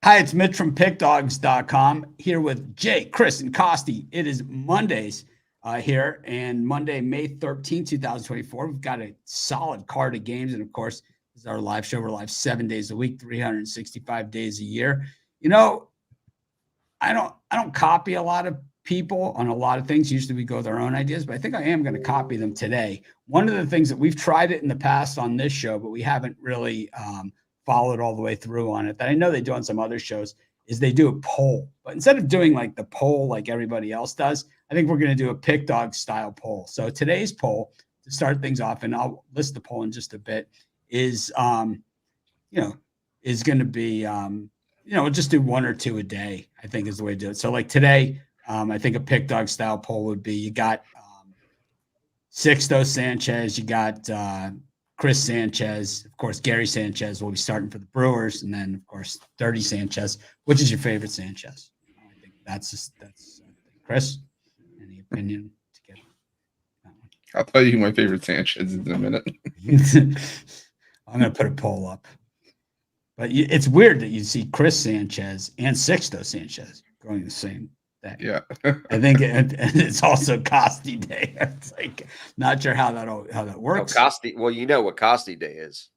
Hi, it's Mitch from PickDogs.com here with Jay, Chris, and Costi. It is Mondays here, and Monday, May 13th, 2024. We've got a solid card of games, and of course, this is our live show. We're live 7 days a week, 365 days a year. You know, I don't copy a lot of people on a lot of things. Usually we go with our own ideas, but I think I am going to copy them today. One of the things that we've tried it in the past on this show, but we haven't really followed all the way through on it, that I know they do on some other shows, is they do a poll. But instead of doing like the poll like everybody else does, I think we're going to do a pick dog style poll. So today's poll, to start things off, and I'll list the poll in just a bit, is is going to be we'll just do one or two a day, I think is the way to do it. So like today, I think a pick dog style poll would be, you got Sixto Sanchez, you got Chris Sanchez, of course, Gary Sanchez will be starting for the Brewers, and then of course, Dirty Sanchez. Which is your favorite Sanchez? I think that's Chris. Any opinion to get that one? I'll tell you who my favorite Sanchez is in a minute. I'm going to put a poll up, but it's weird that you see Chris Sanchez and Sixto Sanchez going the same day. Yeah, I think it's also Costi Day. It's like not sure how that works. No, Costi. Well, you know what Costi Day is.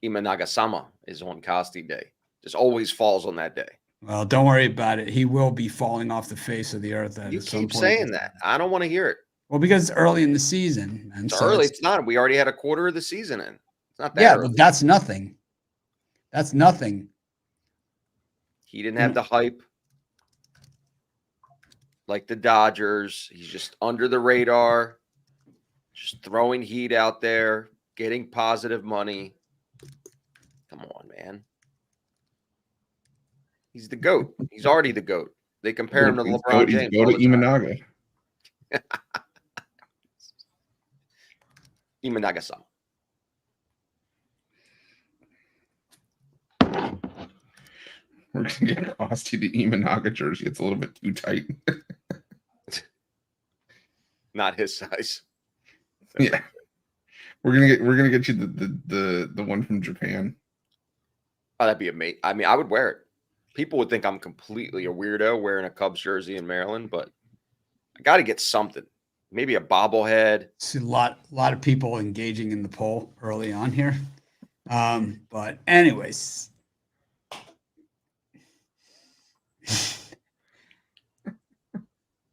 Imanaga-sama is on Costi Day. Just always falls on that day. Well, don't worry about it. He will be falling off the face of the earth. You keep saying that. I don't want to hear it. Well, because it's early in the season. And it's early. It's not. We already had a quarter of the season in. It's not that. Yeah, early. But that's nothing. That's nothing. He didn't have the hype like the Dodgers. He's just under the radar, just throwing heat out there, getting positive money. Come on, man. He's the GOAT. He's already the GOAT. They compare him to LeBron James. Go to Imanaga. Imanaga-sama. We're gonna get Costi the Imanaga jersey. It's a little bit too tight. Not his size. Yeah, we're gonna get you the one from Japan. Oh, that'd be amazing. I mean, I would wear it. People would think I'm completely a weirdo wearing a Cubs jersey in Maryland, but I got to get something. Maybe a bobblehead. See a lot of people engaging in the poll early on here. But anyways.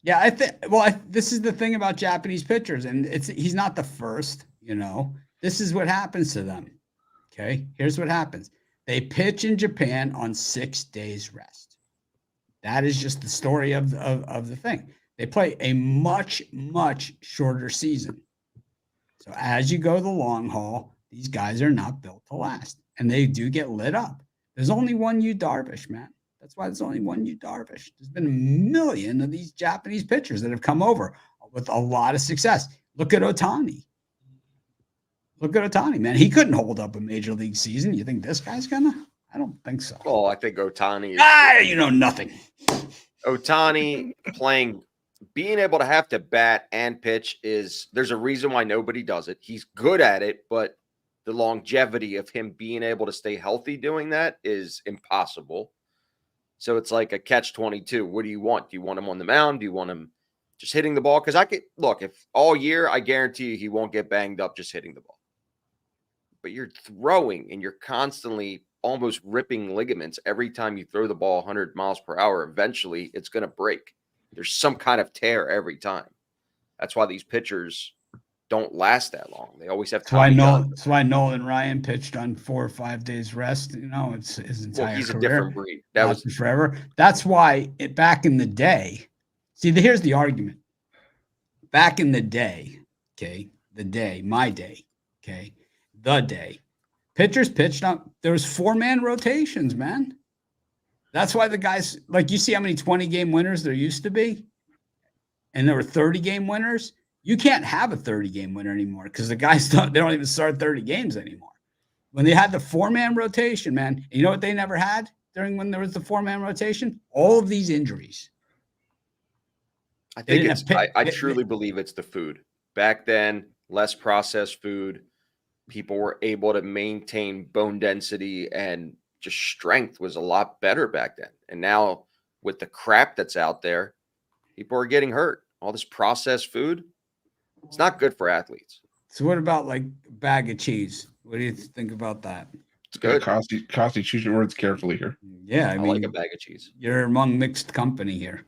Yeah, I think. Well, this is the thing about Japanese pitchers, and he's not the first. This is what happens to them. Okay, here's what happens: they pitch in Japan on 6 days rest. That is just the story of the thing. They play a much shorter season. So as you go the long haul, these guys are not built to last, and they do get lit up. There's only one Yu Darvish, man. That's why there's only one Yu Darvish. There's been a million of these Japanese pitchers that have come over with a lot of success. Look at Ohtani. Man. He couldn't hold up a major league season. You think this guy's gonna? I don't think so. Well, I think Ohtani is you know nothing. Ohtani being able to have to bat and pitch there's a reason why nobody does it. He's good at it, but the longevity of him being able to stay healthy doing that is impossible. So it's like a catch-22. What do you want? Do you want him on the mound? Do you want him just hitting the ball? Because if all year, I guarantee you he won't get banged up just hitting the ball. But you're throwing and you're constantly almost ripping ligaments every time you throw the ball 100 miles per hour. Eventually, it's going to break. There's some kind of tear every time. That's why these pitchers don't last that long. They always have time. That's why Nolan Ryan pitched on 4 or 5 days rest. It's his entire he's career. A different breed. That was forever. That's why back in the day. See, here's the argument. Back in the day, okay, my day, okay, the day, pitchers pitched on. There was 4-man rotations, man. That's why the guys, like, you see how many 20-game winners there used to be, and there were 30-game winners. You can't have a 30-game winner anymore because the guys don't even start 30 games anymore. When they had the 4-man rotation, man, you know what they never had when there was the 4-man rotation? All of these injuries. I think I truly believe it's the food. Back then, less processed food. People were able to maintain bone density and just strength was a lot better back then. And now with the crap that's out there, people are getting hurt. All this processed food, it's not good for athletes. So what about like a bag of cheese? What do you think about that? It's good. Costy, choose your words carefully here. Yeah, I mean, like a bag of cheese. You're among mixed company here.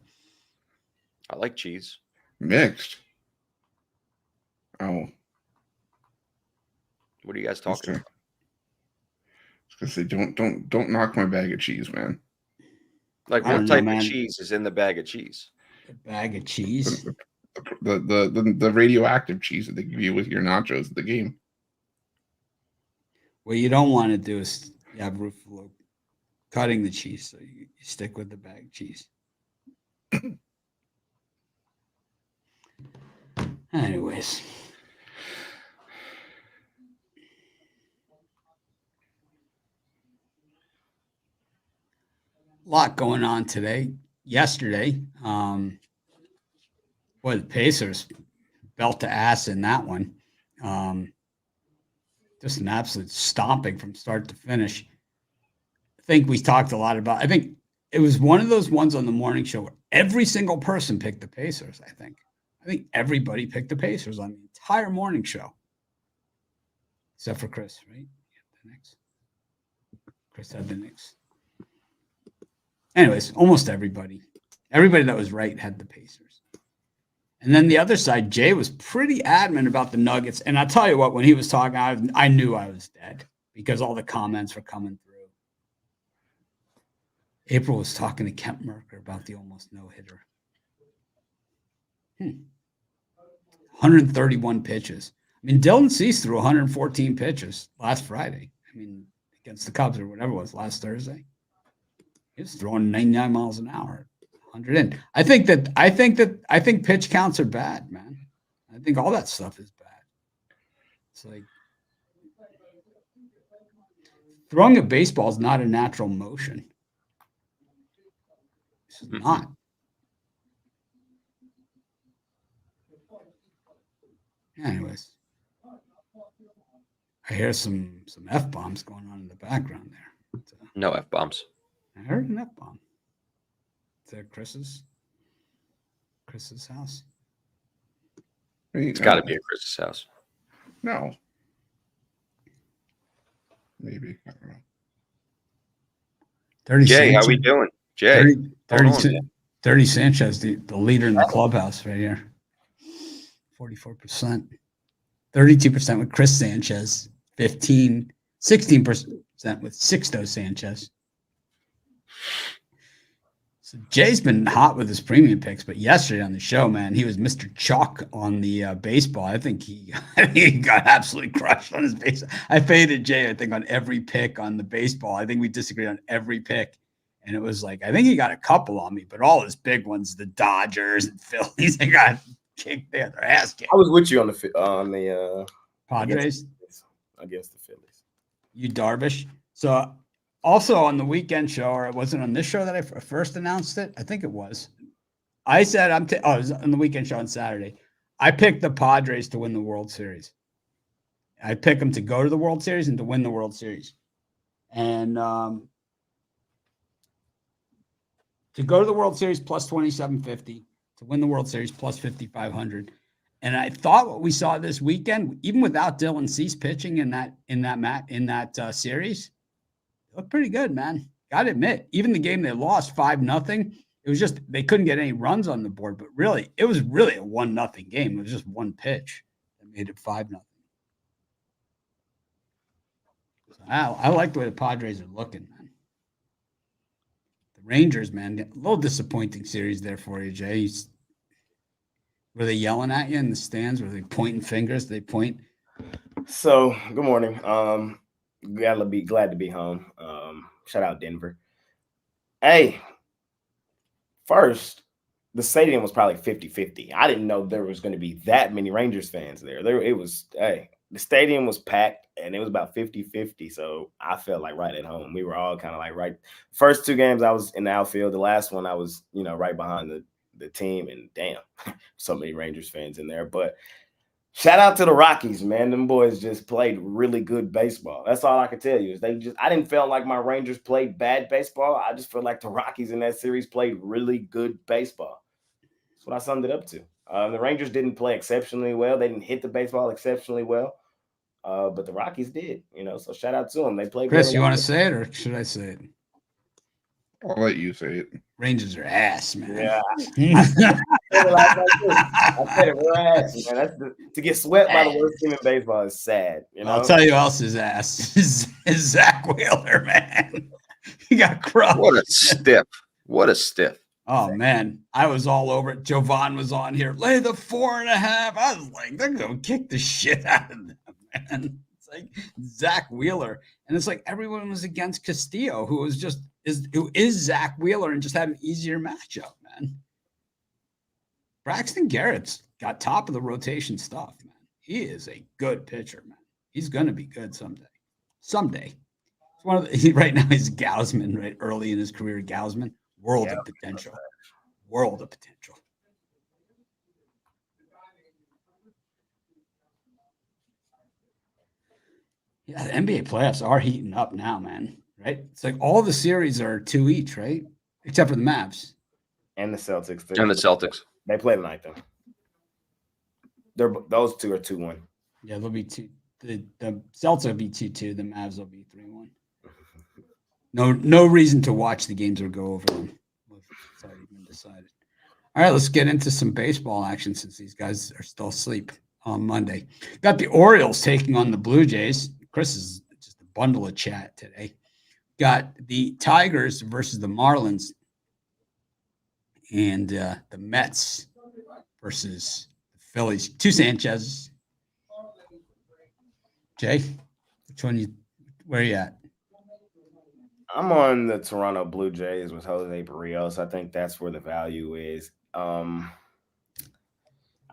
I like cheese. Mixed. Oh. What are you guys talking about? I was gonna say, don't knock my bag of cheese, man. Like, what type of cheese is in the bag of cheese? A bag of cheese. The radioactive cheese that they give you with your nachos at the game. What you don't want to do is have Ruffalo cutting the cheese, so you stick with the bag of cheese. Anyways. A lot going on today. Yesterday, the Pacers belt to ass in that one. Just an absolute stomping from start to finish. I think we talked a lot about, I think it was one of those ones on the morning show where every single person picked the Pacers, I think everybody picked the Pacers on the entire morning show. Except for Chris, right? The Knicks. Chris had the Knicks. Anyways, almost everybody that was right had the Pacers. And then the other side, Jay was pretty adamant about the Nuggets. And I'll tell you what, when he was talking, I knew I was dead because all the comments were coming through. April was talking to Kemp Merker about the almost no-hitter. 131 pitches. I mean, Dylan Cease threw 114 pitches last Friday. I mean, against the Cubs or whatever it was last Thursday. He was throwing 99 miles an hour, 100 in. I think pitch counts are bad, man. I think all that stuff is bad. It's like throwing a baseball is not a natural motion. It's not. Anyways, I hear some F-bombs going on in the background there. No F-bombs. I heard an F-bomb. Is that Chris's house? It's got to be at Chris's house. No. Maybe. I don't know. 30 Jay, Sanchez, how we doing? Jay. 30 Sanchez, the leader in the clubhouse right here. 44%. 32% with Chris Sanchez. 16% with Sixto Sanchez. So Jay's been hot with his premium picks, but yesterday on the show, man, he was Mr. Chalk on the baseball. I think he got absolutely crushed on his base. I faded Jay, I think, on every pick on the baseball. I think we disagreed on every pick. And it was like, I think he got a couple on me, but all his big ones, the Dodgers and Phillies, they got kicked there. Their ass kicked. I was with you on the Padres against the Phillies. You Darvish. So also on the weekend show, or it wasn't on this show that I first announced it. I think it was. I said it was on the weekend show on Saturday. I picked the Padres to win the World Series. I picked them to go to the World Series and to win the World Series. And to go to the World Series plus 2,750, to win the World Series plus 5,500. And I thought what we saw this weekend, even without Dylan Cease pitching in that series, looked pretty good, man. Got to admit, even the game they lost 5-0, it was just they couldn't get any runs on the board. But really, it was really a 1-0 game. It was just one pitch that made it 5-0. So I like the way the Padres are looking, man. The Rangers, man, a little disappointing series there for you, Jay. Were they yelling at you in the stands? Were they pointing fingers? Did they point? So, good morning. Glad to be home. Shout out Denver. Hey, first, the stadium was probably 50-50. I didn't know there was going to be that many Rangers fans there. The stadium was packed, and it was about 50-50, so I felt like right at home. We were all kind of like right. First two games, I was in the outfield. The last one, I was, right behind the team, and damn, so many Rangers fans in there. But Shout out to the Rockies, man. Them boys just played really good baseball. That's all I can tell you. Is I didn't feel like my Rangers played bad baseball. I just feel like the Rockies in that series played really good baseball. That's what I summed it up to. The Rangers didn't play exceptionally well. They didn't hit the baseball exceptionally well. But the Rockies did, so shout out to them. They played Chris, well. you want to say it or should I say it? I'll let you say it. Rangers are ass, man. Yeah. I said it, we're ass, man. That's to get swept by the worst team in baseball is sad. I'll tell you who else is ass is Zach Wheeler, man. He got crushed. What a stiff. What a stiff. Oh, man. I was all over it. Jovan was on here. Lay the 4.5. I was like, they're going to kick the shit out of them, man. It's like Zach Wheeler. And it's like everyone was against Castillo, who is Zach Wheeler and just had an easier matchup, man. Braxton Garrett's got top of the rotation stuff, man. He is a good pitcher, man. He's going to be good someday. Someday. It's one of right now he's Gausman, right? Early in his career, Gausman. World of potential. World of potential. Yeah, the NBA playoffs are heating up now, man. Right? It's like all the series are 2 each, right? Except for the Mavs. And the Celtics. And the Celtics. They play tonight, though. Those two are 2-1. Yeah, they'll be 2. The Celtics will be 2-2. The Mavs will be 3-1. No reason to watch the games or go over them. It's already been decided. All right, let's get into some baseball action since these guys are still asleep on Monday. Got the Orioles taking on the Blue Jays. Chris is just a bundle of chat today. Got the Tigers versus the Marlins. And the Mets versus the Phillies. 2 Sanchez's. Jay, where are you at? I'm on the Toronto Blue Jays with Jose Barrios. I think that's where the value is. I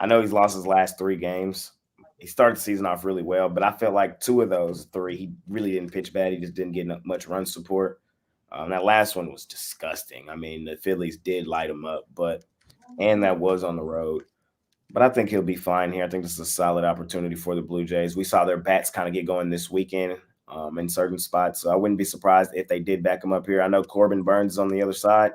know he's lost his last 3 games. He started the season off really well, but I felt like 2 of those 3, he really didn't pitch bad. He just didn't get much run support. That last one was disgusting. I mean, the Phillies did light him up, and that was on the road. But I think he'll be fine here. I think this is a solid opportunity for the Blue Jays. We saw their bats kind of get going this weekend in certain spots, so I wouldn't be surprised if they did back him up here. I know Corbin Burns is on the other side,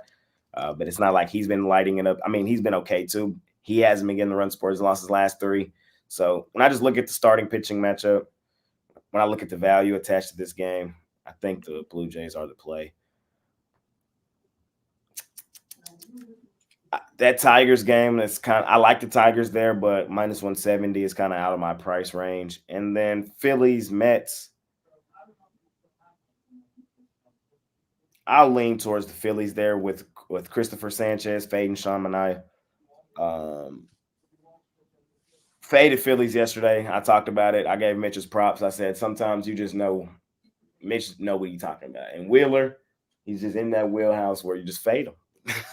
but it's not like he's been lighting it up. I mean, he's been okay too. He hasn't been getting the run support. He's lost his last 3. So when I just look at the starting pitching matchup, when I look at the value attached to this game, I think the Blue Jays are the play. That Tigers game, I like the Tigers there, but minus 170 is kind of out of my price range. And then Phillies, Mets, I'll lean towards the Phillies there with Christopher Sanchez fading Sean Manaea. Faded Phillies yesterday. I talked about it. I gave Mitch his props. I said sometimes you just know Mitch know what you're talking about. And Wheeler, he's just in that wheelhouse where you just fade him.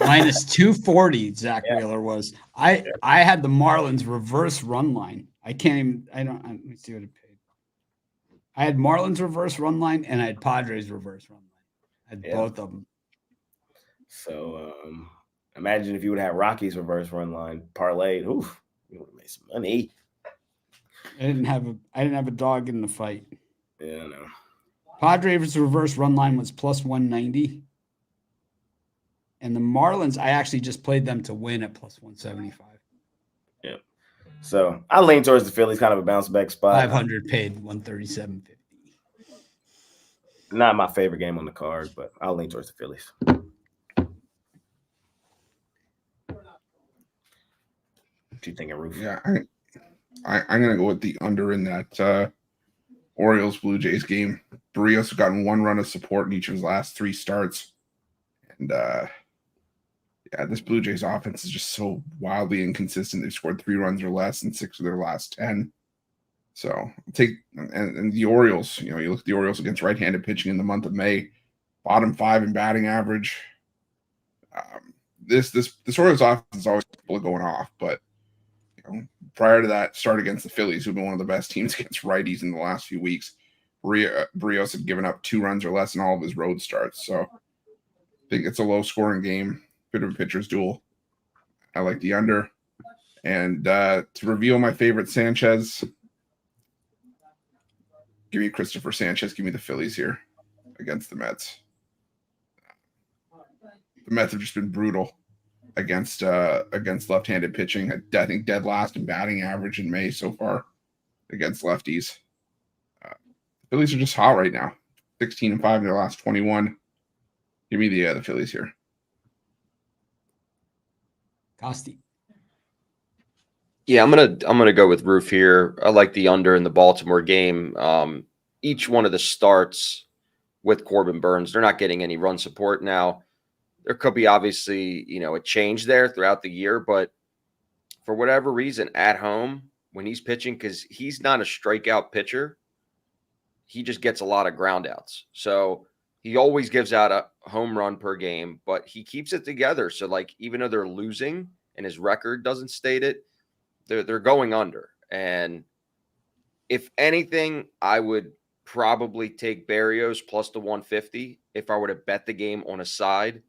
Minus 240, Zach Wheeler was. I had the Marlins reverse run line. Let me see what it paid. I had Marlins reverse run line and I had Padres reverse run line. I had both of them. So imagine if you would have Rockies reverse run line parlayed. Oof, you would have made some money. I didn't have a dog in the fight. Yeah, I know. Padres reverse run line was plus 190. And the Marlins, I actually just played them to win at plus 175. Yeah. So I lean towards the Phillies, kind of a bounce back spot. 500 paid 137.50. Not my favorite game on the card, but I'll lean towards the Phillies. What you thinking, Roof? Yeah, I'm gonna go with the under in that Orioles Blue Jays game. Barrios has gotten 1 run of support in each of his last 3 starts, and this Blue Jays offense is just so wildly inconsistent. They've scored 3 runs or less in 6 of their last 10. So take and the Orioles. You look at the Orioles against right-handed pitching in the month of May, bottom 5 in batting average. This Orioles offense is always going off, but prior to that start against the Phillies, who've been one of the best teams against righties in the last few weeks, Barrios had given up 2 runs or less in all of his road starts. So I think it's a low-scoring game, bit of a pitcher's duel. I like the under, And to reveal my favorite Sanchez, give me Christopher Sanchez. Give me the Phillies here against the Mets. The Mets have just been brutal against left-handed pitching. I think dead last in batting average in May so far against lefties. The Phillies are just hot right now. 16-5 in their last 21. Give me the Phillies here. Costi. Yeah, I'm gonna go with Roof here. I like the under in the Baltimore game. Each one of the starts with Corbin Burns, they're not getting any run support now. There could be obviously, a change there throughout the year, but for whatever reason, at home when he's pitching, because he's not a strikeout pitcher, he just gets a lot of ground outs. So he always gives out a home run per game, but he keeps it together. So like, even though they're losing and his record doesn't state it, they're going under. And if anything, I would probably take Berrios plus the 150 if I were to bet the game on a side.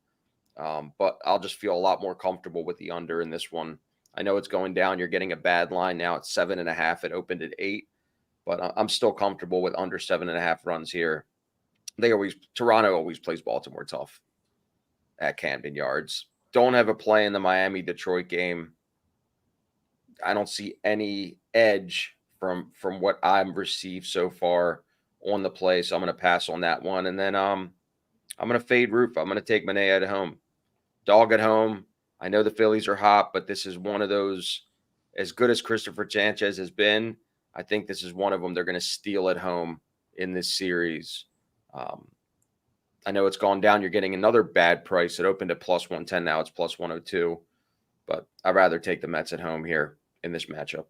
But I'll just feel a lot more comfortable with the under in this one. I know it's going down. You're getting a bad line now. It's 7.5. It opened at 8, but I'm still comfortable with under 7.5 runs here. Toronto always plays Baltimore tough at Camden Yards. Don't have a play in the Miami-Detroit game. I don't see any edge from what I've received so far on the play, so I'm going to pass on that one. And then I'm going to fade Roof. I'm going to take Manaea at home. Dog at home. I know the Phillies are hot, but this is one of those, as good as Christopher Sanchez has been, I think this is one of them they're going to steal at home in this series. I know it's gone down. You're getting another bad price. It opened at plus 110. Now it's plus 102. But I'd rather take the Mets at home here in this matchup.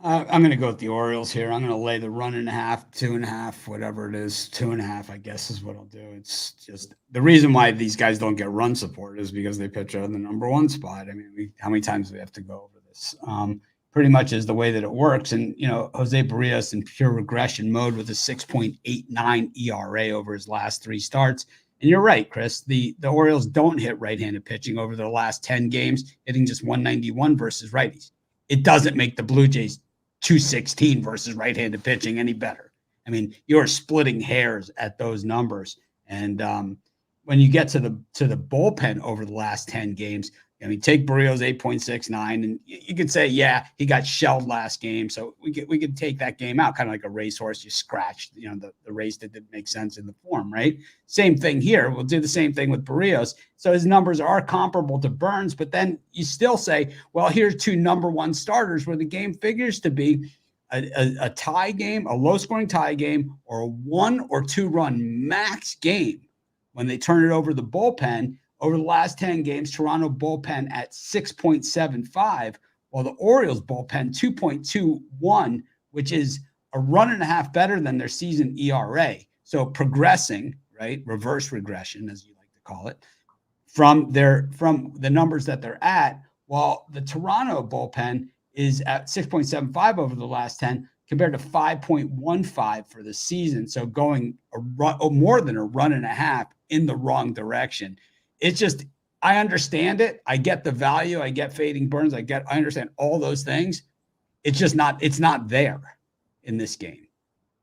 I'm going to go with the Orioles here. I'm going to lay the 1.5, 2.5, whatever it is. 2.5, I guess, is what I'll do. It's just the reason why these guys don't get run support is because they pitch out in the number one spot. I mean, how many times do we have to go over this? Pretty much is the way that it works. And, Jose Barrios in pure regression mode with a 6.89 ERA over his last 3 starts. And you're right, Chris. The Orioles don't hit right-handed pitching over their last 10 games, hitting just 191 versus righties. It doesn't make the Blue Jays 216 versus right-handed pitching any better. I mean, you're splitting hairs at those numbers. And when you get to the bullpen over the last 10 games, I mean, take Barrios 8.69, and you could say, yeah, he got shelled last game, so we could take that game out, kind of like a racehorse. You scratched, the race that didn't make sense in the form, right? Same thing here. We'll do the same thing with Barrios. So his numbers are comparable to Burns, but then you still say, well, here's 2 number 1 starters where the game figures to be a tie game, a low-scoring tie game, or a 1 or 2 run max game when they turn it over the bullpen. Over the last 10 games, Toronto bullpen at 6.75, while the Orioles bullpen 2.21, which is a 1.5 better than their season ERA. So progressing, right? Reverse regression, as you like to call it, from the numbers that they're at, while the Toronto bullpen is at 6.75 over the last 10 compared to 5.15 for the season. So going more than a 1.5 in the wrong direction. It's just, I understand it. I get the value. I get fading Burns. I understand all those things. It's not there in this game.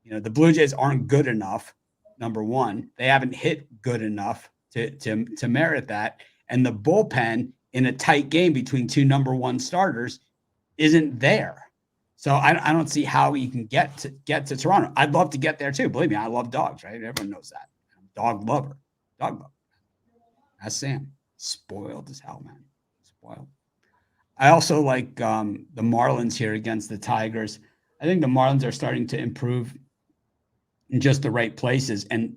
The Blue Jays aren't good enough. Number one, they haven't hit good enough to merit that. And the bullpen in a tight game between 2 number 1 starters isn't there. So I don't see how you can get to Toronto. I'd love to get there too. Believe me, I love dogs, right? Everyone knows that. I'm a dog lover. That's Sam. Spoiled as hell, man. Spoiled. I also like the Marlins here against the Tigers. I think the Marlins are starting to improve in just the right places. And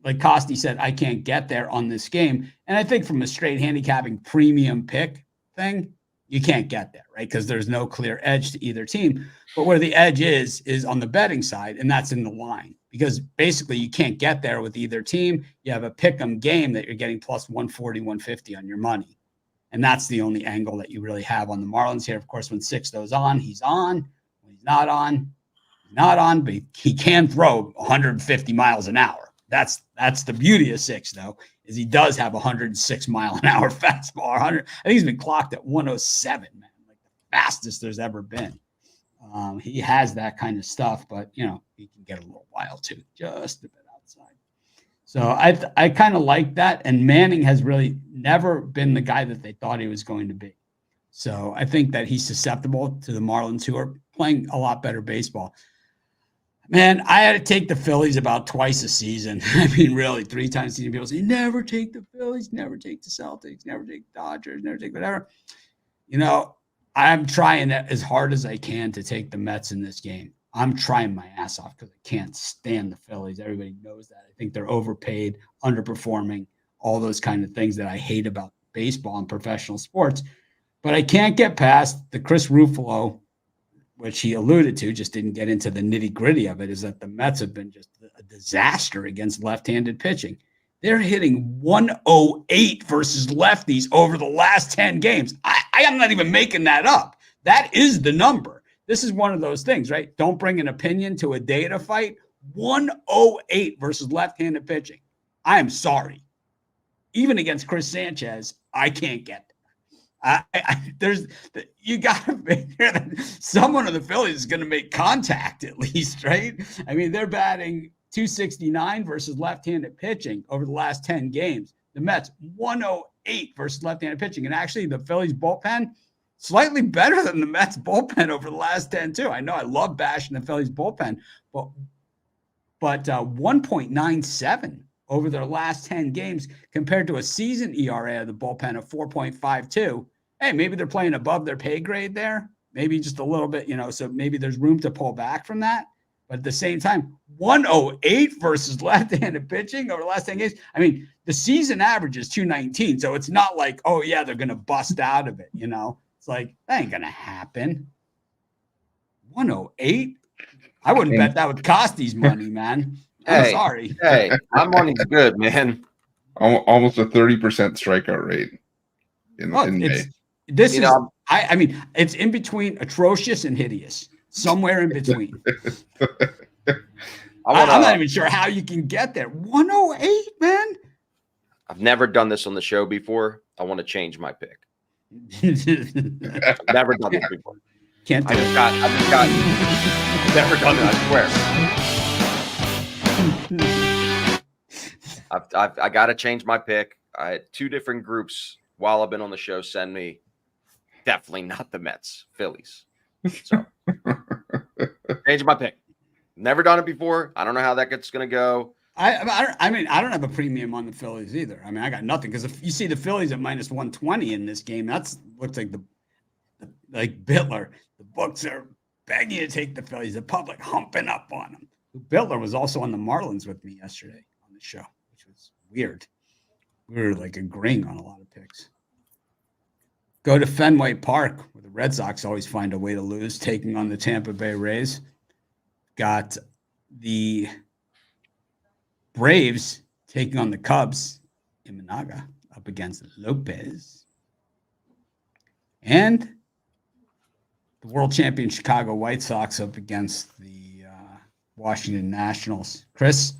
like Costi said, I can't get there on this game. And I think from a straight handicapping premium pick thing, you can't get there, right? Because there's no clear edge to either team. But where the edge is on the betting side, and that's in the line. Because basically you can't get there with either team. You have a pick-em game that you're getting plus 140, 150 on your money. And that's the only angle that you really have on the Marlins here. Of course, when Sixto's on, he's on. When he's not on, but he can throw 150 miles an hour. That's the beauty of 6, though, is he does have 106-mile-an-hour fastball. 100, I think he's been clocked at 107, man, like the fastest there's ever been. He has that kind of stuff, but he can get a little wild too, just a bit outside. So I kind of like that. And Manning has really never been the guy that they thought he was going to be. So I think that he's susceptible to the Marlins, who are playing a lot better baseball. Man, I had to take the Phillies about twice a season. I mean, really, 3 times a season. People say, never take the Phillies, never take the Celtics, never take the Dodgers, never take whatever. I'm trying as hard as I can to take the Mets in this game. I'm trying my ass off because I can't stand the Phillies. Everybody knows that. I think they're overpaid, underperforming, all those kind of things that I hate about baseball and professional sports. But I can't get past the Chris Ruffalo, which he alluded to, just didn't get into the nitty-gritty of it, is that the Mets have been just a disaster against left-handed pitching. They're hitting 108 versus lefties over the last 10 games. I am not even making that up. That is the number. This is one of those things, right? Don't bring an opinion to a data fight. 108 versus left-handed pitching. I am sorry. Even against Chris Sanchez, I can't get you got to make sure that someone of the Phillies is going to make contact at least, right? I mean, they're batting 269 versus left-handed pitching over the last 10 games. The Mets 108 versus left-handed pitching, and actually the Phillies bullpen slightly better than the Mets bullpen over the last 10 too. I know I love bashing the Phillies bullpen, but 1.97 over their last 10 games compared to a season ERA of the bullpen of 4.52. Hey, maybe they're playing above their pay grade there. Maybe just a little bit, so maybe there's room to pull back from that. But at the same time, 108 versus left-handed pitching over the last 10 games. I mean, the season average is 219. So it's not like, oh, yeah, they're going to bust out of it, It's like, that ain't going to happen. 108? I wouldn't bet that would cost these money, man. I'm sorry. Hey, my money's good, man. Almost a 30% strikeout rate in May. I mean, it's in between atrocious and hideous. Somewhere in between. I'm not even sure how you can get there. 108, man. I've never done this on the show before. I want to change my pick. I've never done this before. Can't do it. I've never done it, I swear. I got to change my pick. I had 2 different groups while I've been on the show send me definitely not the Mets, Phillies. So change my pick. Never done it before. I don't know how that's going to go. I mean, I don't have a premium on the Phillies either. I mean, I got nothing because if you see the Phillies at minus 120 in this game, looks like like Bittler. The books are begging to take the Phillies. The public humping up on them. Bittler was also on the Marlins with me yesterday on the show, which was weird. We were like agreeing on a lot of picks. Go to Fenway Park, where the Red Sox always find a way to lose, taking on the Tampa Bay Rays. Got the Braves taking on the Cubs in Imanaga up against Lopez. And the world champion Chicago White Sox up against the Washington Nationals. Chris?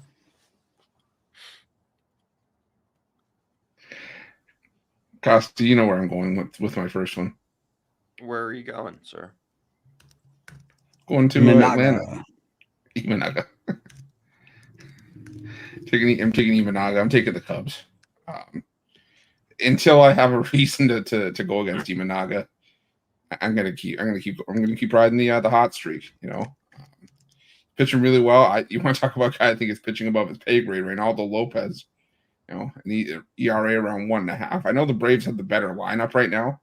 Costa, you know where I'm going with my first one. Where are you going, sir? Going to Atlanta. Imanaga. I'm taking Imanaga. I'm taking the Cubs. Until I have a reason to go against Imanaga, I'm gonna keep riding the hot streak. Pitching really well. You want to talk about a guy I think is pitching above his pay grade, Reynaldo Lopez. And the ERA around 1.5. I know the Braves have the better lineup right now,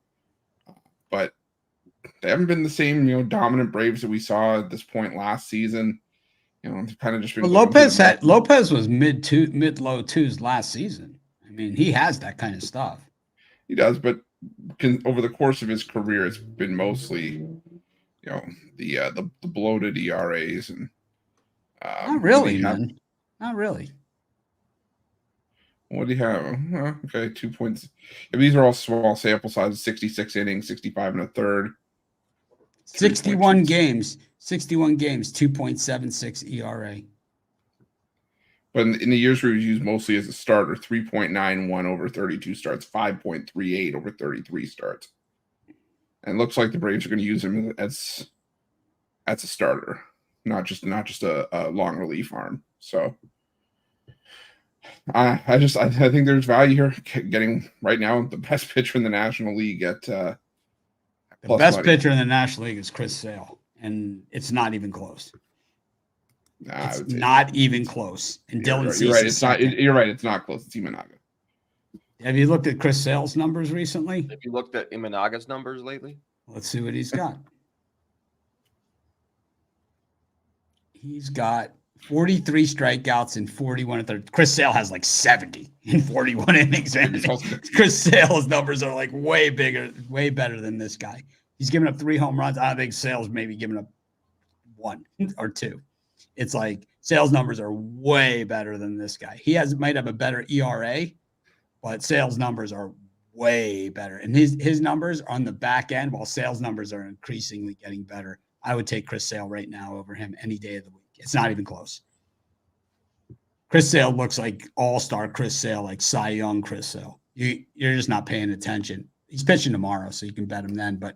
but they haven't been the same, dominant Braves that we saw at this point last season. They've kind of just been. Lopez was mid-low twos last season. I mean, he has that kind of stuff. He does, but over the course of his career, it's been mostly, the bloated ERAs and. Not really, man. Not really. What do you have? Okay, 2 points. If these are all small sample sizes, 66 innings, 65 and a third. 61 games, 2.76 ERA. But in the years where he was used mostly as a starter, 3.91 over 32 starts, 5.38 over 33 starts. And it looks like the Braves are going to use him as a starter, not just a long relief arm. So I think there's value here getting right now the best pitcher in the National League at The plus best money. pitcher in the National League is Chris Sale, and it's not even close. Nah, It's not even close. And Dylan Cease you're right. is It's not. second. You're right. It's not close. It's Imanaga. Have you looked at Chris Sale's numbers recently? Have you looked at Imanaga's numbers lately? Let's see what he's got. He's got 43 strikeouts and 41 and 30. Chris Sale has like 70 in 41 innings. Man. Chris Sale's numbers are like way bigger, way better than this guy. He's given up 3 home runs. I think Sale's maybe given up 1 or 2. It's like Sale's numbers are way better than this guy. He might have a better ERA, but Sale's numbers are way better. And his numbers are on the back end, while Sale's numbers are increasingly getting better. I would take Chris Sale right now over him any day of the week. It's not even close. Chris Sale looks like all-star Chris Sale, like Cy Young Chris Sale. You're just not paying attention. He's pitching tomorrow, so you can bet him then. But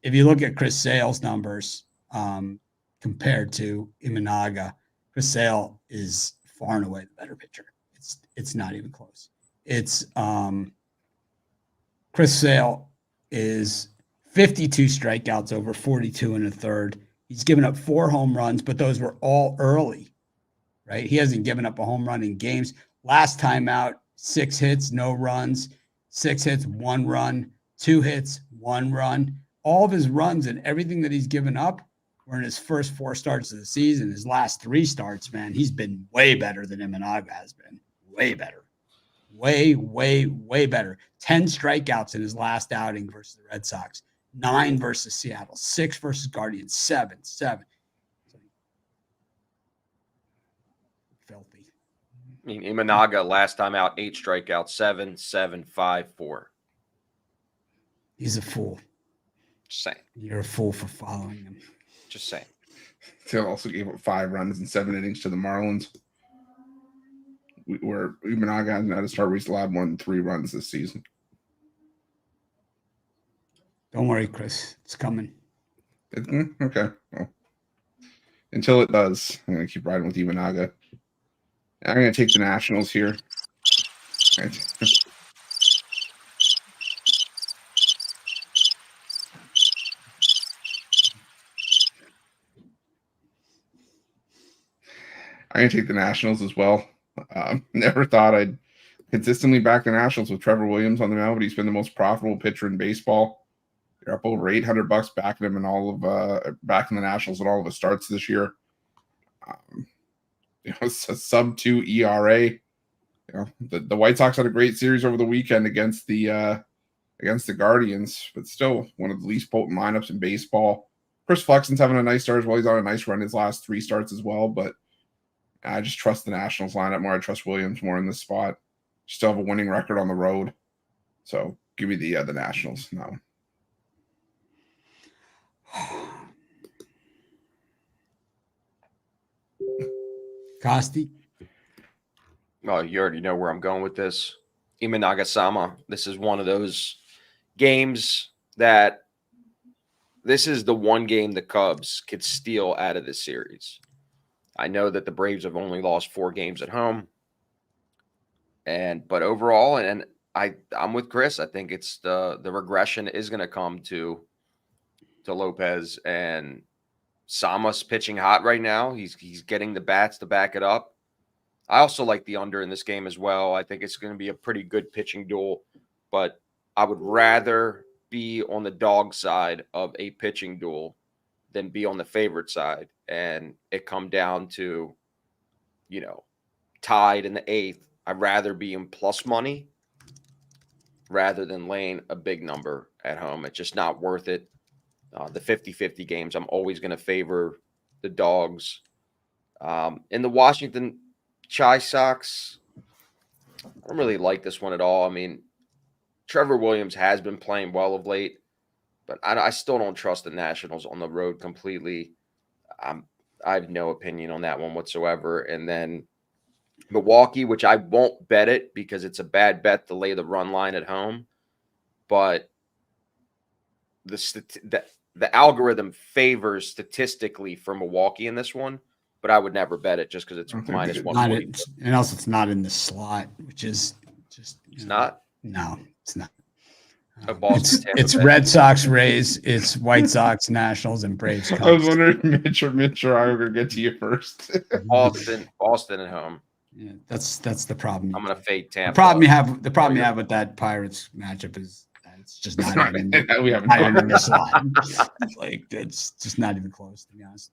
if you look at Chris Sale's numbers compared to Imanaga, Chris Sale is far and away the better pitcher. It's not even close. It's Chris Sale is 52 strikeouts over 42 and a third. He's given up 4 home runs, but those were all early, right? He hasn't given up a home run in games. Last time out, 6 hits, no runs, 6 hits, 1 run, 2 hits, 1 run. All of his runs and everything that he's given up were in his first 4 starts of the season. His last 3 starts, man, he's been way better than Imanaga has been. Way better. Way, way, way better. 10 strikeouts in his last outing versus the Red Sox. 9 versus Seattle, 6 versus Guardians, 7. Filthy. I mean, Imanaga last time out, 8 strikeouts, 7, 7, 5, 4. He's a fool. Just saying. You're a fool for following him. Just saying. Sale also gave up 5 runs in 7 innings to the Marlins. Where Imanaga hasn't had a start where he's allowed more than 3 runs this season. Don't worry, Chris. It's coming. Okay. Well, until it does, I'm going to keep riding with Imanaga. I'm going to take the Nationals here. Right. I'm going to take the Nationals as well. Never thought I'd consistently back the Nationals with Trevor Williams on the mound, but he's been the most profitable pitcher in baseball. You're up over $800 backing him in backing the Nationals in all of his starts this year. It's a sub-2 ERA. The White Sox had a great series over the weekend against the Guardians, but still one of the least potent lineups in baseball. Chris Flexen's having a nice start as well. He's on a nice run his last 3 starts as well, but I just trust the Nationals lineup more. I trust Williams more in this spot. Still have a winning record on the road, so give me the Nationals now. Costi? Oh, you already know where I'm going with this. Imanaga-sama. This is one of those games that this is the one game the Cubs could steal out of this series. I know that the Braves have only lost 4 games at home. But overall, and I'm with Chris. I think it's the regression is going to come to Lopez, and Sama's pitching hot right now. He's getting the bats to back it up. I also like the under in this game as well. I think it's going to be a pretty good pitching duel, but I would rather be on the dog side of a pitching duel than be on the favorite side. And it come down to, tied in the 8th. I'd rather be in plus money rather than laying a big number at home. It's just not worth it. The 50-50 games, I'm always going to favor the dogs. In the Washington Chi Sox, I don't really like this one at all. I mean, Trevor Williams has been playing well of late, but I still don't trust the Nationals on the road completely. I have no opinion on that one whatsoever. And then Milwaukee, which I won't bet it because it's a bad bet to lay the run line at home. But the algorithm favors statistically for Milwaukee in this one, but I would never bet it just because it's Okay, minus good. 140. And also it's not in the slot, which is just It's not. No, it's not. Oh, Boston, Tampa It's Bay. Red Sox, Rays, it's White Sox, Nationals, and Braves. I was Cubs. wondering if Mitch or I were going to get to you first. Boston at home. Yeah, that's the problem. I'm going to fade Tampa. The problem you have with that Pirates matchup is that it's just not even We haven't not even in the slot. Like it's just not even close, to be honest.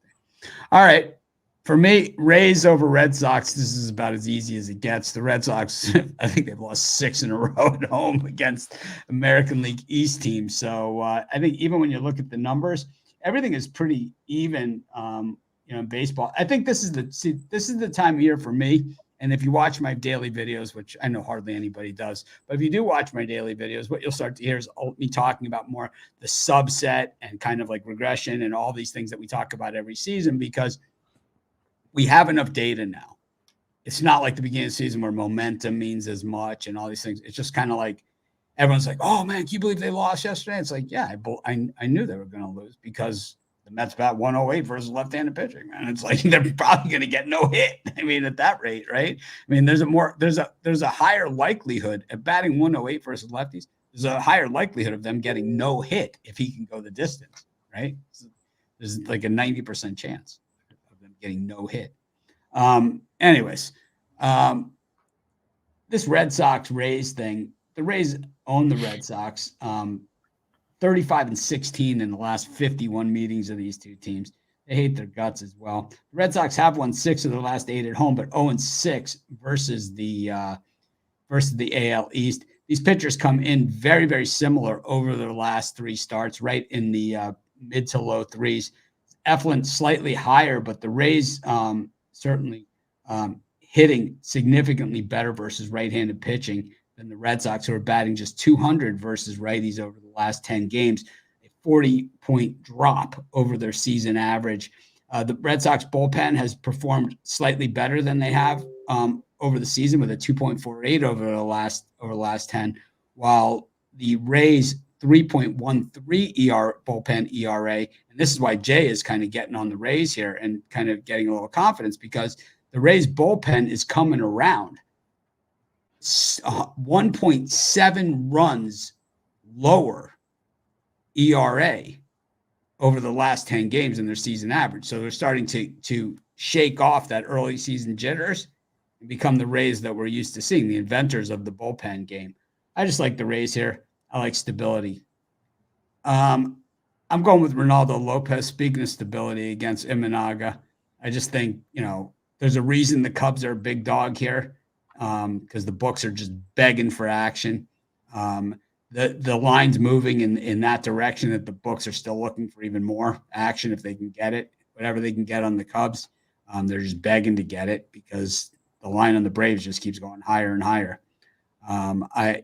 All right. For me, Rays over Red Sox, this is about as easy as it gets. The Red Sox, I think they've lost 6 in a row at home against American League East teams. So I think even when you look at the numbers, everything is pretty even. In baseball, I think this is the time of year for me. And if you watch my daily videos, which I know hardly anybody does, but if you do watch my daily videos, what you'll start to hear is me talking about more the subset and kind of like regression and all these things that we talk about every season, because we have enough data now. It's not like the beginning of the season where momentum means as much and all these things. It's just kind of like everyone's like, oh, man, can you believe they lost yesterday? It's like, yeah, I knew they were going to lose because the Mets bat 108 versus left-handed pitching, man. It's like they're probably going to get no hit. I mean, at that rate, right? I mean, there's a higher likelihood of batting 108 versus lefties. There's a higher likelihood of them getting no hit if he can go the distance, right? So there's like a 90% chance of them getting no hit. Anyways, this Red Sox Rays thing, the Rays own the Red Sox. 35-16 in the last 51 meetings of these two teams. They hate their guts as well. The Red Sox have won 6 of their last 8 at home, but 0-6 versus the AL East. These pitchers come in very, very similar over their last 3 starts, right in the mid to low 3s. Eflin slightly higher, but the Rays certainly hitting significantly better versus right-handed pitching than the Red Sox, who are batting just 200 versus righties over the last 10 games, a 40-point drop over their season average. The Red Sox bullpen has performed slightly better than they have over the season, with a 2.48 over the last 10, while the Rays 3.13 bullpen ERA. And this is why Jay is kind of getting on the Rays here and kind of getting a little confidence, because the Rays bullpen is coming around. 1.7 runs lower ERA over the last 10 games in their season average. So they're starting to shake off that early season jitters and become the Rays that we're used to seeing, the inventors of the bullpen game. I just like the Rays here. I like stability. I'm going with Ronaldo Lopez. Speaking of stability against Imanaga, I just think, there's a reason the Cubs are a big dog here. Because the books are just begging for action. The line's moving in that direction, that the books are still looking for even more action if they can get it. Whatever they can get on the Cubs, they're just begging to get it, because the line on the Braves just keeps going higher and higher. I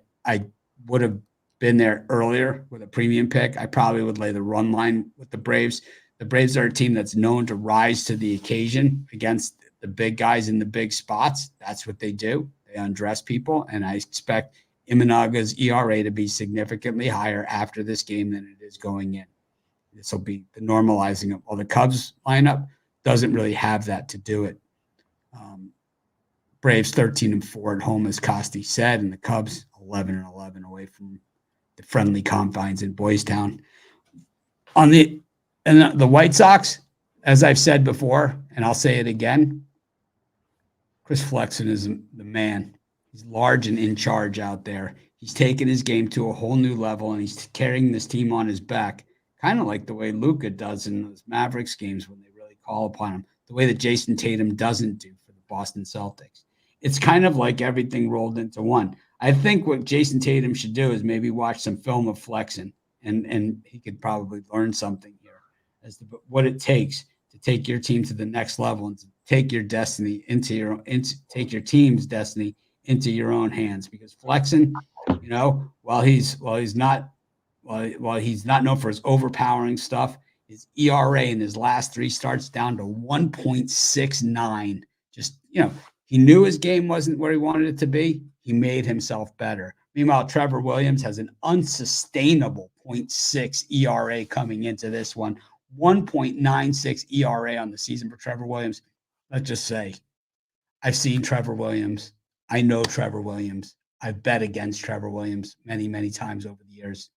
would have been there earlier with a premium pick. I probably would lay the run line with the Braves. The Braves are a team that's known to rise to the occasion against the big guys in the big spots. That's what they do. They undress people. And I expect Imanaga's ERA to be significantly higher after this game than it is going in. This will be the normalizing of all. The Cubs lineup doesn't really have that to do it. Braves 13-4 at home, as Costi said, and the Cubs 11-11 away from the friendly confines in Boys Town. The White Sox, as I've said before, and I'll say it again, Chris Flexen is the man. He's large and in charge out there. He's taken his game to a whole new level, and he's carrying this team on his back, kind of like the way Luka does in those Mavericks games when they really call upon him, the way that Jason Tatum doesn't do for the Boston Celtics. It's kind of like everything rolled into one. I think what Jason Tatum should do is maybe watch some film of Flexen, and he could probably learn something here as to what it takes to take your team to the next level and to take your destiny take your team's destiny into your own hands. Because Flexen, while he's not known for his overpowering stuff, his ERA in his last 3 starts down to 1.69. Just, He knew his game wasn't where he wanted it to be. He made himself better. Meanwhile, Trevor Williams has an unsustainable 0.6 ERA coming into this one, 1.96 ERA on the season for Trevor Williams. Let's just say, I've seen Trevor Williams. I know Trevor Williams. I've bet against Trevor Williams many, many times over the years.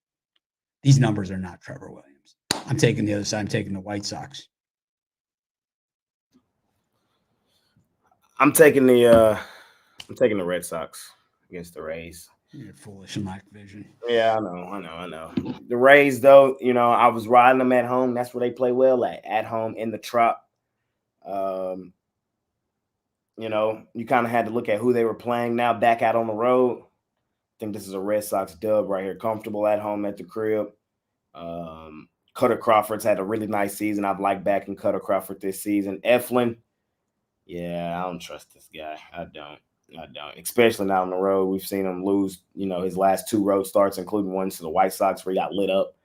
These numbers are not Trevor Williams. I'm taking the other side. I'm taking the White Sox. I'm taking the Red Sox against the Rays. You're foolish and lack vision. Yeah, I know. The Rays, though, I was riding them at home. That's where they play well at home in the Trop. You kind of had to look at who they were playing now back out on the road. I think this is a Red Sox dub right here. Comfortable at home at the crib. Cutter Crawford's had a really nice season. I've liked backing Cutter Crawford this season. Eflin, yeah, I don't trust this guy. I don't. Especially now on the road. We've seen him lose, his last 2 road starts, including one to the White Sox where he got lit up.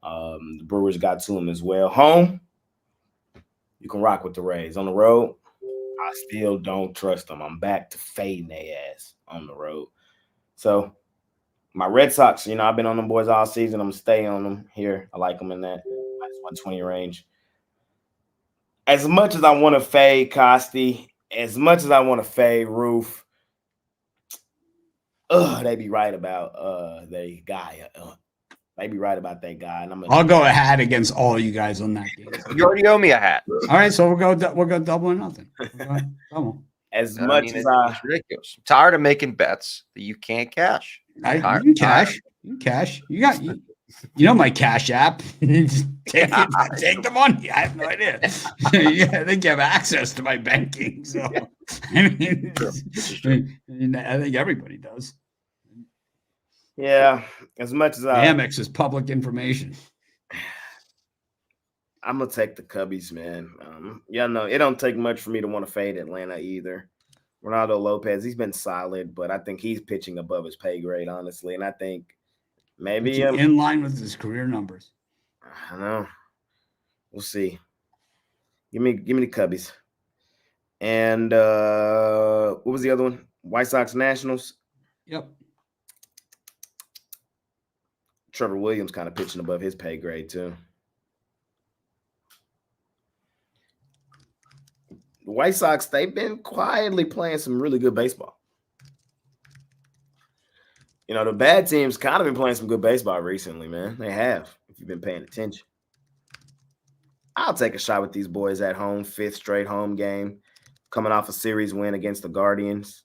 The Brewers got to him as well. Home, you can rock with the Rays. On the road, I still don't trust them. I'm back to fading their ass on the road. So my Red Sox, I've been on them boys all season. I'm going to stay on them here. I like them in that minus 120 range. As much as I want to fade Costi, as much as I want to fade Roof, they be right about the guy. They be right about that guy. And I'll go a hat against all you guys on that game. You already owe me a hat. All right, so we'll go double or nothing. Double. As I much mean, as it's ridiculous. I'm tired of making bets that you can't cash. You can cash. You can cash. You know my Cash app. Just take the money. I have no idea. I think you have access to my banking. So I think everybody does. Yeah, as much as Amex is public information. I'm gonna take the Cubbies, man. It don't take much for me to want to fade Atlanta either. Ronaldo Lopez, he's been solid, but I think he's pitching above his pay grade, honestly. And I think maybe in line with his career numbers. I don't know. We'll see. Give me the Cubbies. And what was the other one? White Sox-Nationals. Yep. Trevor Williams kind of pitching above his pay grade too. The White Sox, they've been quietly playing some really good baseball. The bad teams kind of been playing some good baseball recently, man. They have, if you've been paying attention. I'll take a shot with these boys at home. 5th straight home game. Coming off a series win against the Guardians.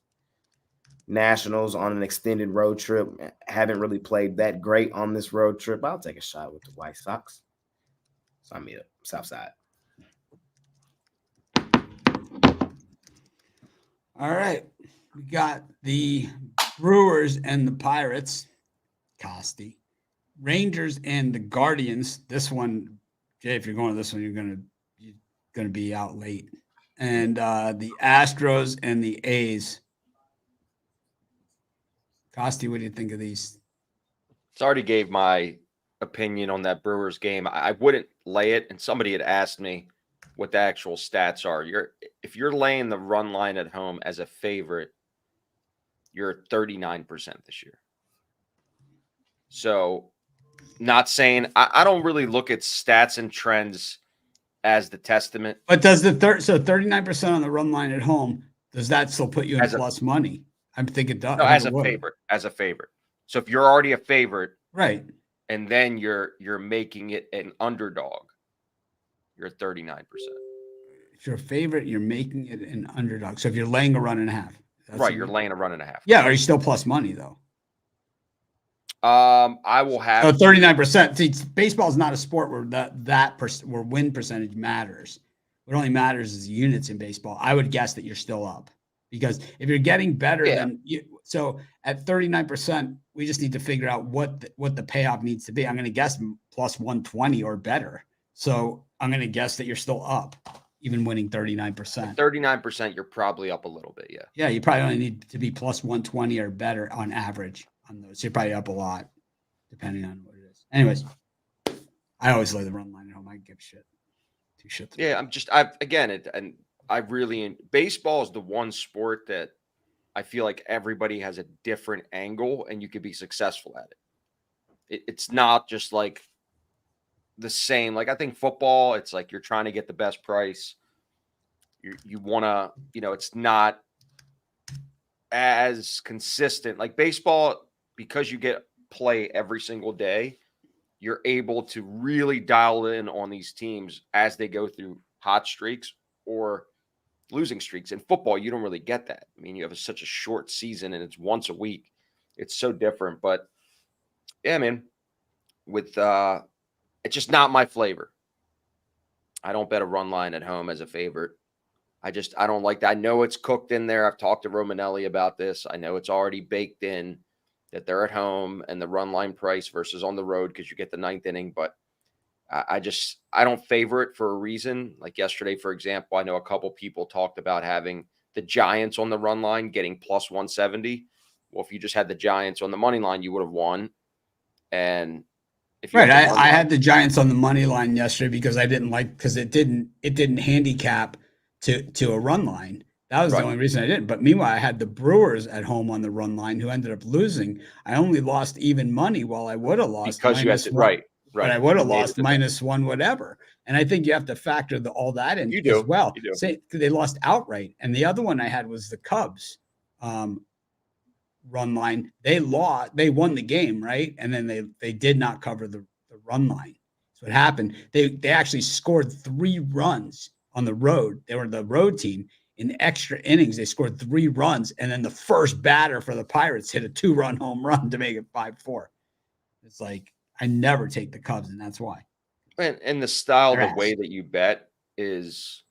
Nationals on an extended road trip. Haven't really played that great on this road trip. I'll take a shot with the White Sox. Sign me up. Southside. All right. We got the Brewers and the Pirates. Costi. Rangers and the Guardians. This one, Jay, if you're going to this one, you're gonna be out late. And the Astros and the A's. Costi, what do you think of these? I already gave my opinion on that Brewers game. I wouldn't lay it, and somebody had asked me what the actual stats are. If you're laying the run line at home as a favorite, you're at 39% this year. So, not saying I don't really look at stats and trends as the testament. But does so 39% on the run line at home, does that still put you in plus money? I think it does. No, as a favorite. So if you're already a favorite, right, and then you're making it an underdog, you're at 39%. If you're a favorite, you're making it an underdog. So if you're laying a run and a half, right, you're laying a run and a half. Yeah, are you still plus money though? I will have 39%. See, baseball is not a sport where where win percentage matters. What only matters is units in baseball. I would guess that you're still up because if you're getting better than you, so at 39%, we just need to figure out what the payoff needs to be. I'm going to guess plus 120 or better. So I'm going to guess that you're still up, even winning 39%. 39%, you're probably up a little bit. Yeah. Yeah, you probably only need to be plus 120 or better on average on those. So you're probably up a lot, depending on what it is. Anyways, I always lay the run line at home. I give shit. Yeah, baseball is the one sport that I feel like everybody has a different angle and you could be successful at it. It's not just like the same. Like I think football, it's like you're trying to get the best price. You want to, it's not as consistent. Like baseball, because you get play every single day, you're able to really dial in on these teams as they go through hot streaks or losing streaks. In football, you don't really get that. I mean, you have such a short season and it's once a week. It's so different. But yeah, man, with it's just not my flavor. I don't bet a run line at home as a favorite. I don't like that. I know it's cooked in there. I've talked to Romanelli about this. I know it's already baked in that they're at home and the run line price versus on the road because you get the ninth inning. But I don't favor it for a reason. Like yesterday, for example, I know a couple people talked about having the Giants on the run line getting plus 170. Well, if you just had the Giants on the money line, you would have won. And if you I had the Giants on the money line yesterday because I didn't like because it didn't handicap to a run line. That was the only reason I didn't. But meanwhile, I had the Brewers at home on the run line who ended up losing. I only lost even money while I would have lost because you had to, right. But I would have lost -1 whatever. And I think you have to factor all that in as well. You do. Say they lost outright. And the other one I had was the Cubs run line. They won the game, right? And then they did not cover the run line. So what happened, they actually scored 3 runs on the road. They were the road team. In extra innings, they scored 3 runs, and then the first batter for the Pirates hit a 2-run home run to make it 5-4. It's like I never take the Cubs, and that's why. And the style, the way that you bet is,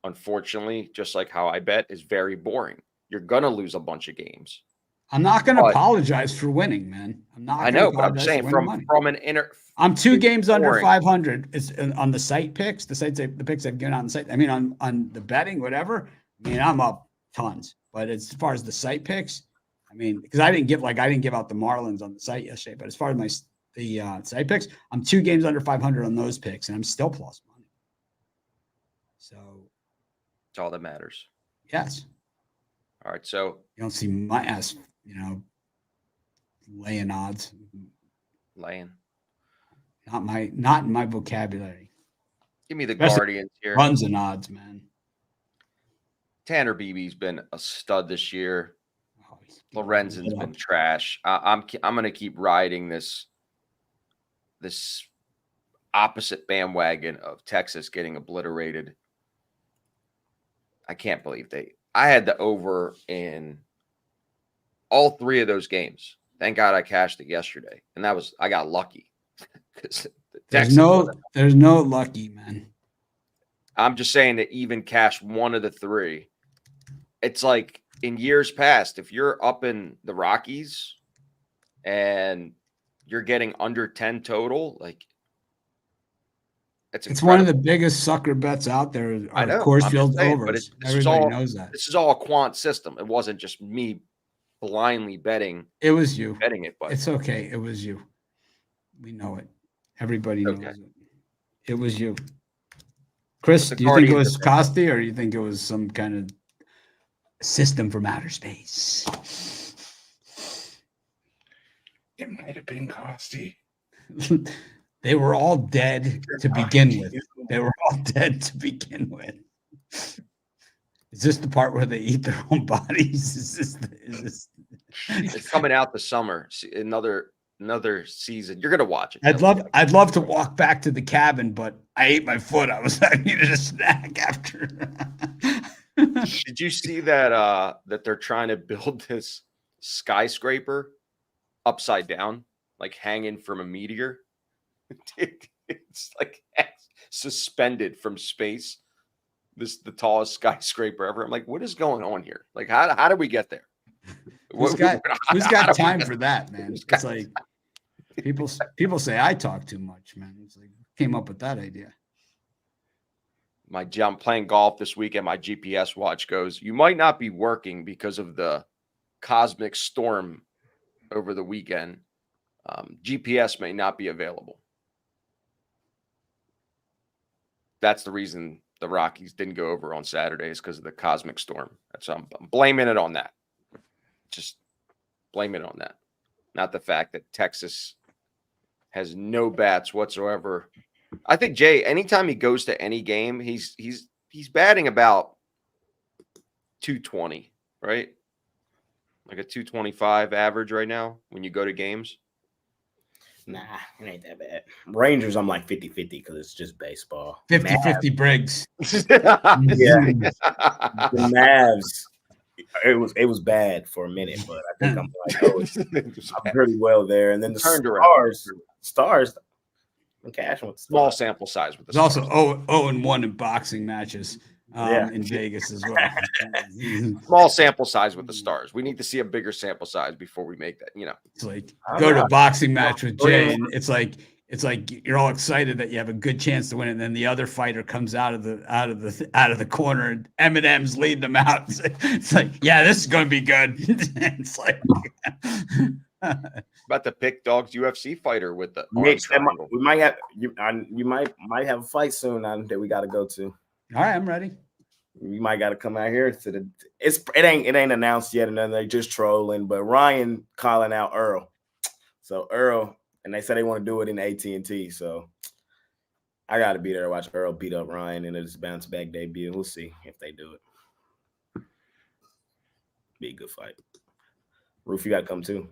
unfortunately, just like how I bet, is very boring. You're gonna lose a bunch of games. I'm not going to apologize for winning, man. I'm not. I know, but I'm saying from an inner. I'm 2 games under 500. It's on the site picks. The picks I've given on the site. I mean, on the betting, whatever. I mean, I'm up tons. But as far as the site picks, I mean, because I didn't give out the Marlins on the site yesterday. But as far as the site picks, I'm 2 games under 500 on those picks, and I'm still plus money. So it's all that matters. Yes. All right. So you don't see my ass, laying odds. Laying. Not in my vocabulary. Give me the Guardians here. Runs and odds, man. Tanner Beebe's been a stud this year. Lorenzen's been trash. I'm going to keep riding this opposite bandwagon of Texas getting obliterated. I can't believe I had the over in all 3 of those games. Thank God I cashed it yesterday, and I got lucky. There's no lucky, man. I'm just saying that even cash one of the 3. It's like in years past, if you're up in the Rockies and you're getting under 10 total, like it's one of the biggest sucker bets out there. I know, Coors Field overs. But everybody knows that. This is all a quant system. It wasn't just me blindly betting. It was you betting it, but it's okay. It was you. We know it. Everybody knows it. It was you. Chris, do you think it was Costi, or do you think it was some kind of system from outer space? It might have been Costi. They were all dead to begin with. Is this the part where they eat their own bodies? Is this? It's coming out this summer. Another season. You're gonna watch it. I'd love to walk back to the cabin, but I ate my foot. I needed a snack after. Did you see that they're trying to build this skyscraper upside down, like hanging from a meteor? It's like suspended from space. The tallest skyscraper ever. I'm like, what is going on here? Like, how did we get there? Who's got time for that, man? It's like people say I talk too much, man. It's like came up with that idea. I'm playing golf this weekend. My GPS watch goes, you might not be working because of the cosmic storm over the weekend. GPS may not be available. That's the reason the Rockies didn't go over on Saturdays because of the cosmic storm. I'm blaming it on that. Just blame it on that. Not the fact that Texas has no bats whatsoever. I think Jay, anytime he goes to any game, he's batting about 220, right? Like a 225 average right now when you go to games. Nah, it ain't that bad. Rangers, I'm like 50-50 because it's just baseball. 50-50 Briggs. Yeah. The Mavs, it was bad for a minute, but I think I'm like, I'm pretty well there. And then the Stars, I'm cashing with the small Stars. sample size with the There's Stars. also 0-1 in boxing matches in Vegas as well. Small sample size with the Stars. We need to see a bigger sample size before we make that. It's like go to a boxing match with Jay, and it's like you're all excited that you have a good chance to win, and then the other fighter comes out of the corner, and Eminem's leading them out. It's like, yeah, this is going to be good. It's like about to pick Dog's UFC fighter with the we might have you might have a fight soon that we got to go to. All right, I'm ready. You might got to come out here to the. It ain't announced yet, and then they just trolling. But Ryan calling out Earl, so Earl, and they said they want to do it in AT&T. So I got to be there to watch Earl beat up Ryan in his bounce back debut. We'll see if they do it. Be a good fight. Roof, you got to come too.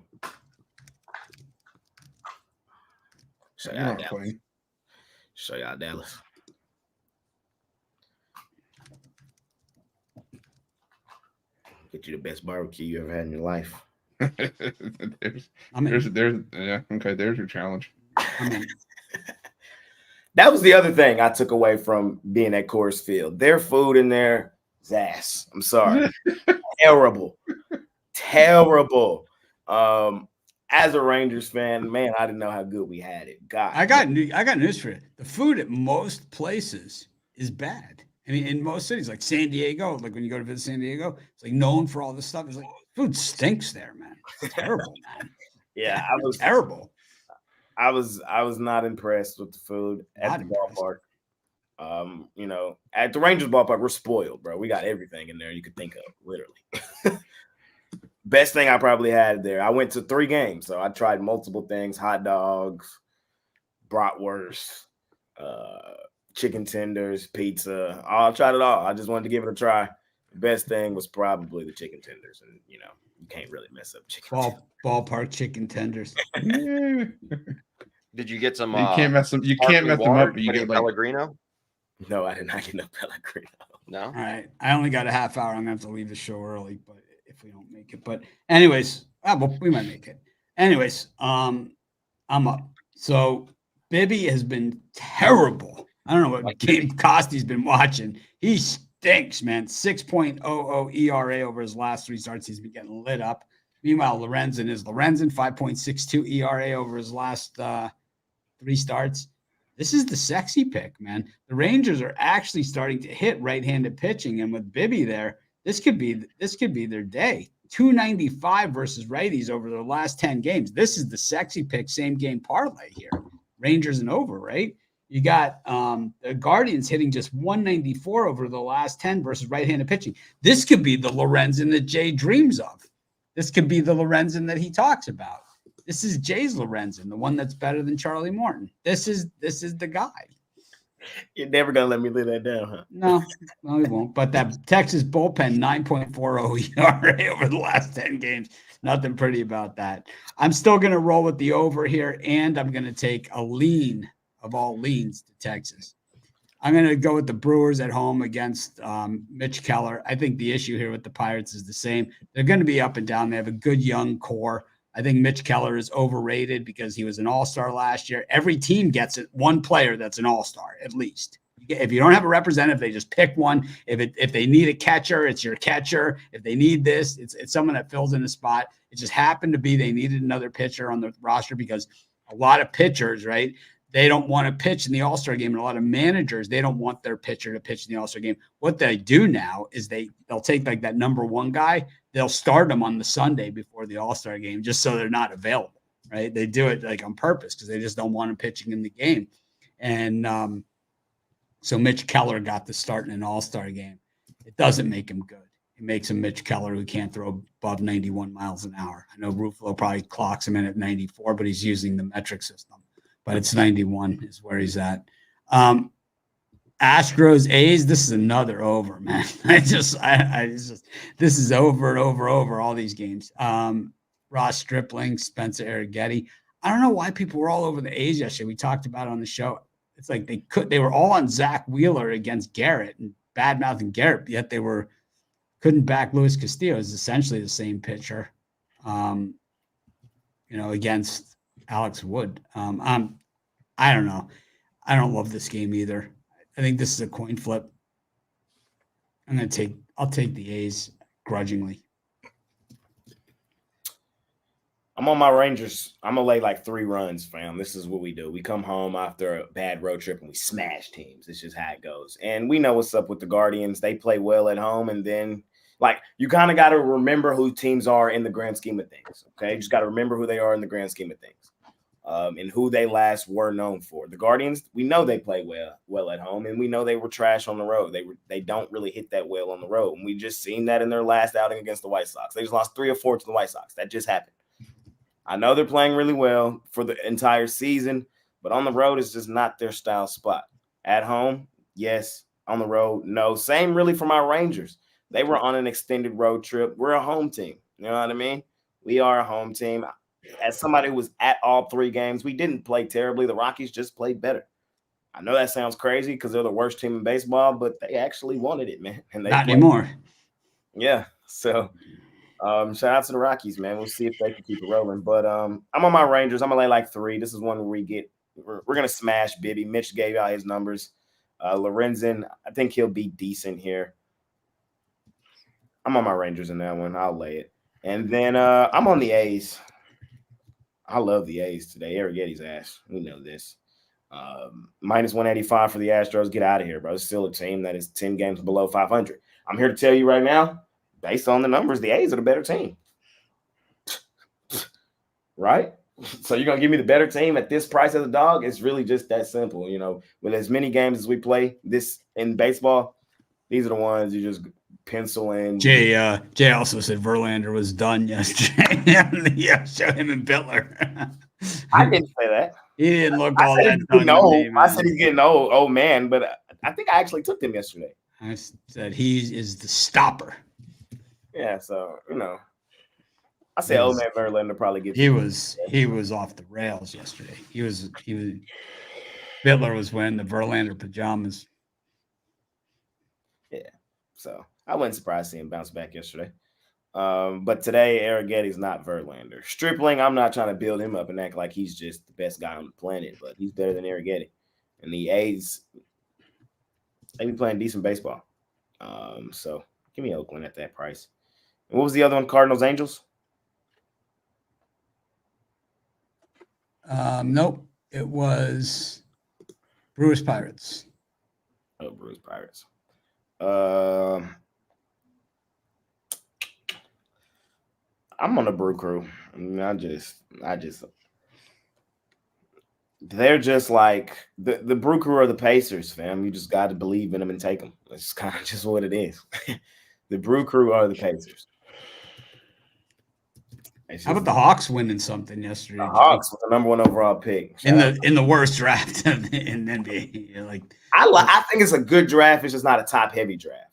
Show y'all Dallas. Get you the best barbecue you ever had in your life. There's your challenge. That was the other thing I took away from being at Coors Field. Their food in there is ass. I'm sorry. Terrible. As a Rangers fan, man, I didn't know how good we had it. God, I got news for you. The food at most places is bad. I mean, in most cities, like San Diego, like when you go to visit San Diego, it's like known for all this stuff. It's like food stinks there, man. It's terrible, man. Yeah, I was terrible. I was not impressed with the food at the ballpark. At the Rangers ballpark, we're spoiled, bro. We got everything in there you could think of, literally. Best thing I probably had there. I went to 3 games, so I tried multiple things: hot dogs, bratwurst, chicken tenders, pizza. I tried it all. I just wanted to give it a try. The best thing was probably the chicken tenders, and you can't really mess up chicken. Ballpark chicken tenders. Did you get some? You can't mess them. You can't mess them up. You get Pellegrino. No, I did not get no Pellegrino. No. All right. I only got a half hour. I'm gonna have to leave the show early, but if we don't make it. But anyways, we might make it. Anyways, I'm up. So Bibby has been terrible. I don't know what game Costy's been watching. He stinks, man. 6.00 ERA over his last 3 starts. He's been getting lit up. Meanwhile, Lorenzen 5.62 ERA over his last 3 starts. This is the sexy pick, man. The Rangers are actually starting to hit right-handed pitching, and with Bibby there, this could be their day. 295 versus righties over their last 10 games. This is the sexy pick, same game parlay here. Rangers and over, right? You got the Guardians hitting just 194 over the last 10 versus right-handed pitching. This could be the Lorenzen that Jay dreams of. This could be the Lorenzen that he talks about. This is Jay's Lorenzen, the one that's better than Charlie Morton. This is the guy. You're never gonna let me live that down, huh? No, he won't. But that Texas bullpen, 9.40 ERA over the last 10 games. Nothing pretty about that. I'm still gonna roll with the over here, and I'm gonna take a lean of all leans to Texas. I'm going to go with the Brewers at home against Mitch Keller. I think the issue here with the Pirates is the same. They're going to be up and down. They have a good young core. I think Mitch Keller is overrated because he was an all-star last year. Every team gets it, one player that's an all-star at least. If you don't have a representative, they just pick one. If they need a catcher, it's your catcher. If they need this, it's someone that fills in a spot. It just happened to be they needed another pitcher on the roster because a lot of pitchers, right, they don't want to pitch in the All-Star game. And a lot of managers, they don't want their pitcher to pitch in the All-Star game. What they do now is they'll take like that number 1 guy, they'll start him on the Sunday before the All-Star game just so they're not available, right? They do it like on purpose because they just don't want him pitching in the game. And So Mitch Keller got the start in an all-star game. It doesn't make him good. It makes him Mitch Keller who can't throw above 91 miles an hour. I know Ruffalo probably clocks him in at 94, but he's using the metric system. But it's 91 is where he's at. Astros, A's, this is another over, man. This is over and over all these games. Ross Stripling, Spencer Arrighetti. I don't know why people were all over the A's yesterday. We talked about it on the show. It's like they were all on Zach Wheeler against Garrett and bad-mouthing Garrett, yet they couldn't back Luis Castillo. Is essentially the same pitcher, against Alex Wood. I don't know. I don't love this game either. I think this is a coin flip. I'll take the A's grudgingly. I'm on my Rangers. I'm going to lay like 3 runs, fam. This is what we do. We come home after a bad road trip and we smash teams. It's just how it goes. And we know what's up with the Guardians. They play well at home. And then, you kind of got to remember who teams are in the grand scheme of things, okay? You just got to remember who they are in the grand scheme of things and who they last were known for. The Guardians, we know they play well at home, and we know they were trash on the road. They don't really hit that well on the road. And we just seen that in their last outing against the White Sox. They just lost 3 or 4 to the White Sox. That just happened. I know they're playing really well for the entire season, but on the road is just not their style spot. At home, yes. On the road, no. Same really for my Rangers. They were on an extended road trip. We're a home team. You know what I mean? We are a home team. As somebody who was at all 3 games, we didn't play terribly. The Rockies just played better. I know that sounds crazy because they're the worst team in baseball, but they actually wanted it, man. And Not anymore. Yeah. So shout out to the Rockies, man. We'll see if they can keep it rolling. But I'm on my Rangers. I'm gonna lay like 3. This is one where we're gonna smash Bibby. Mitch gave out his numbers. Lorenzen, I think he'll be decent here. I'm on my Rangers in that one. I'll lay it. And then I'm on the A's. I love the A's today. Arrighetti's ass. We know this. Minus 185 for the Astros. Get out of here, bro. It's still a team that is 10 games below 500. I'm here to tell you right now, based on the numbers, the A's are the better team. Right? So you're going to give me the better team at this price as a dog? It's really just that simple. With as many games as we play this in baseball, these are the ones you just pencil in. Jay also said Verlander was done yesterday. Yeah, show him and Bittler. I didn't say that. He didn't look all that done. No, I said he's getting old man, but I think I actually took him yesterday. I said he is the stopper. Yeah, so I say old man Verlander probably gets. He was off the rails yesterday. He was. Bittler was wearing the Verlander pajamas. Yeah, so I wasn't surprised to see him bounce back yesterday. But today, Arrighetti's not Verlander. Stripling, I'm not trying to build him up and act like he's just the best guy on the planet, but he's better than Arrighetti. And the A's, they be playing decent baseball. So give me Oakland at that price. And what was the other one? Cardinals-Angels? Nope. It was Brewers-Pirates. Oh, Brewers-Pirates. I'm on the Brew Crew. They're just like the Brew Crew are the Pacers, fam. You just got to believe in them and take them. It's kind of just what it is. The Brew Crew are the Pacers. How about the Hawks winning something yesterday? The Hawks with the number 1 overall pick in the worst draft in NBA. I think it's a good draft. It's just not a top heavy draft.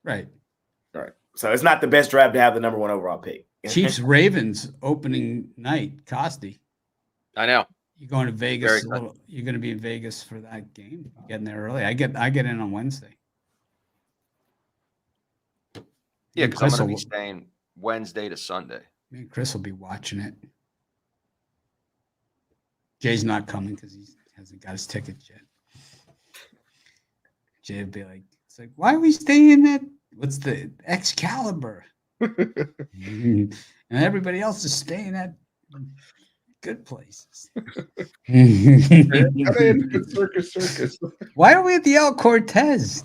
Right. So it's not the best draft to have the number 1 overall pick. Chiefs Ravens opening night. Costi. I know. You're going to Vegas. You're going to be in Vegas for that game. Getting there early. I get in on Wednesday. Yeah, because I'm going to be staying Wednesday to Sunday. Me and Chris will be watching it. Jay's not coming because he hasn't got his tickets yet. Jay would be like, it's like, why are we staying at what's the Excalibur? And everybody else is staying at good places. Circus. Why are we at the El Cortez?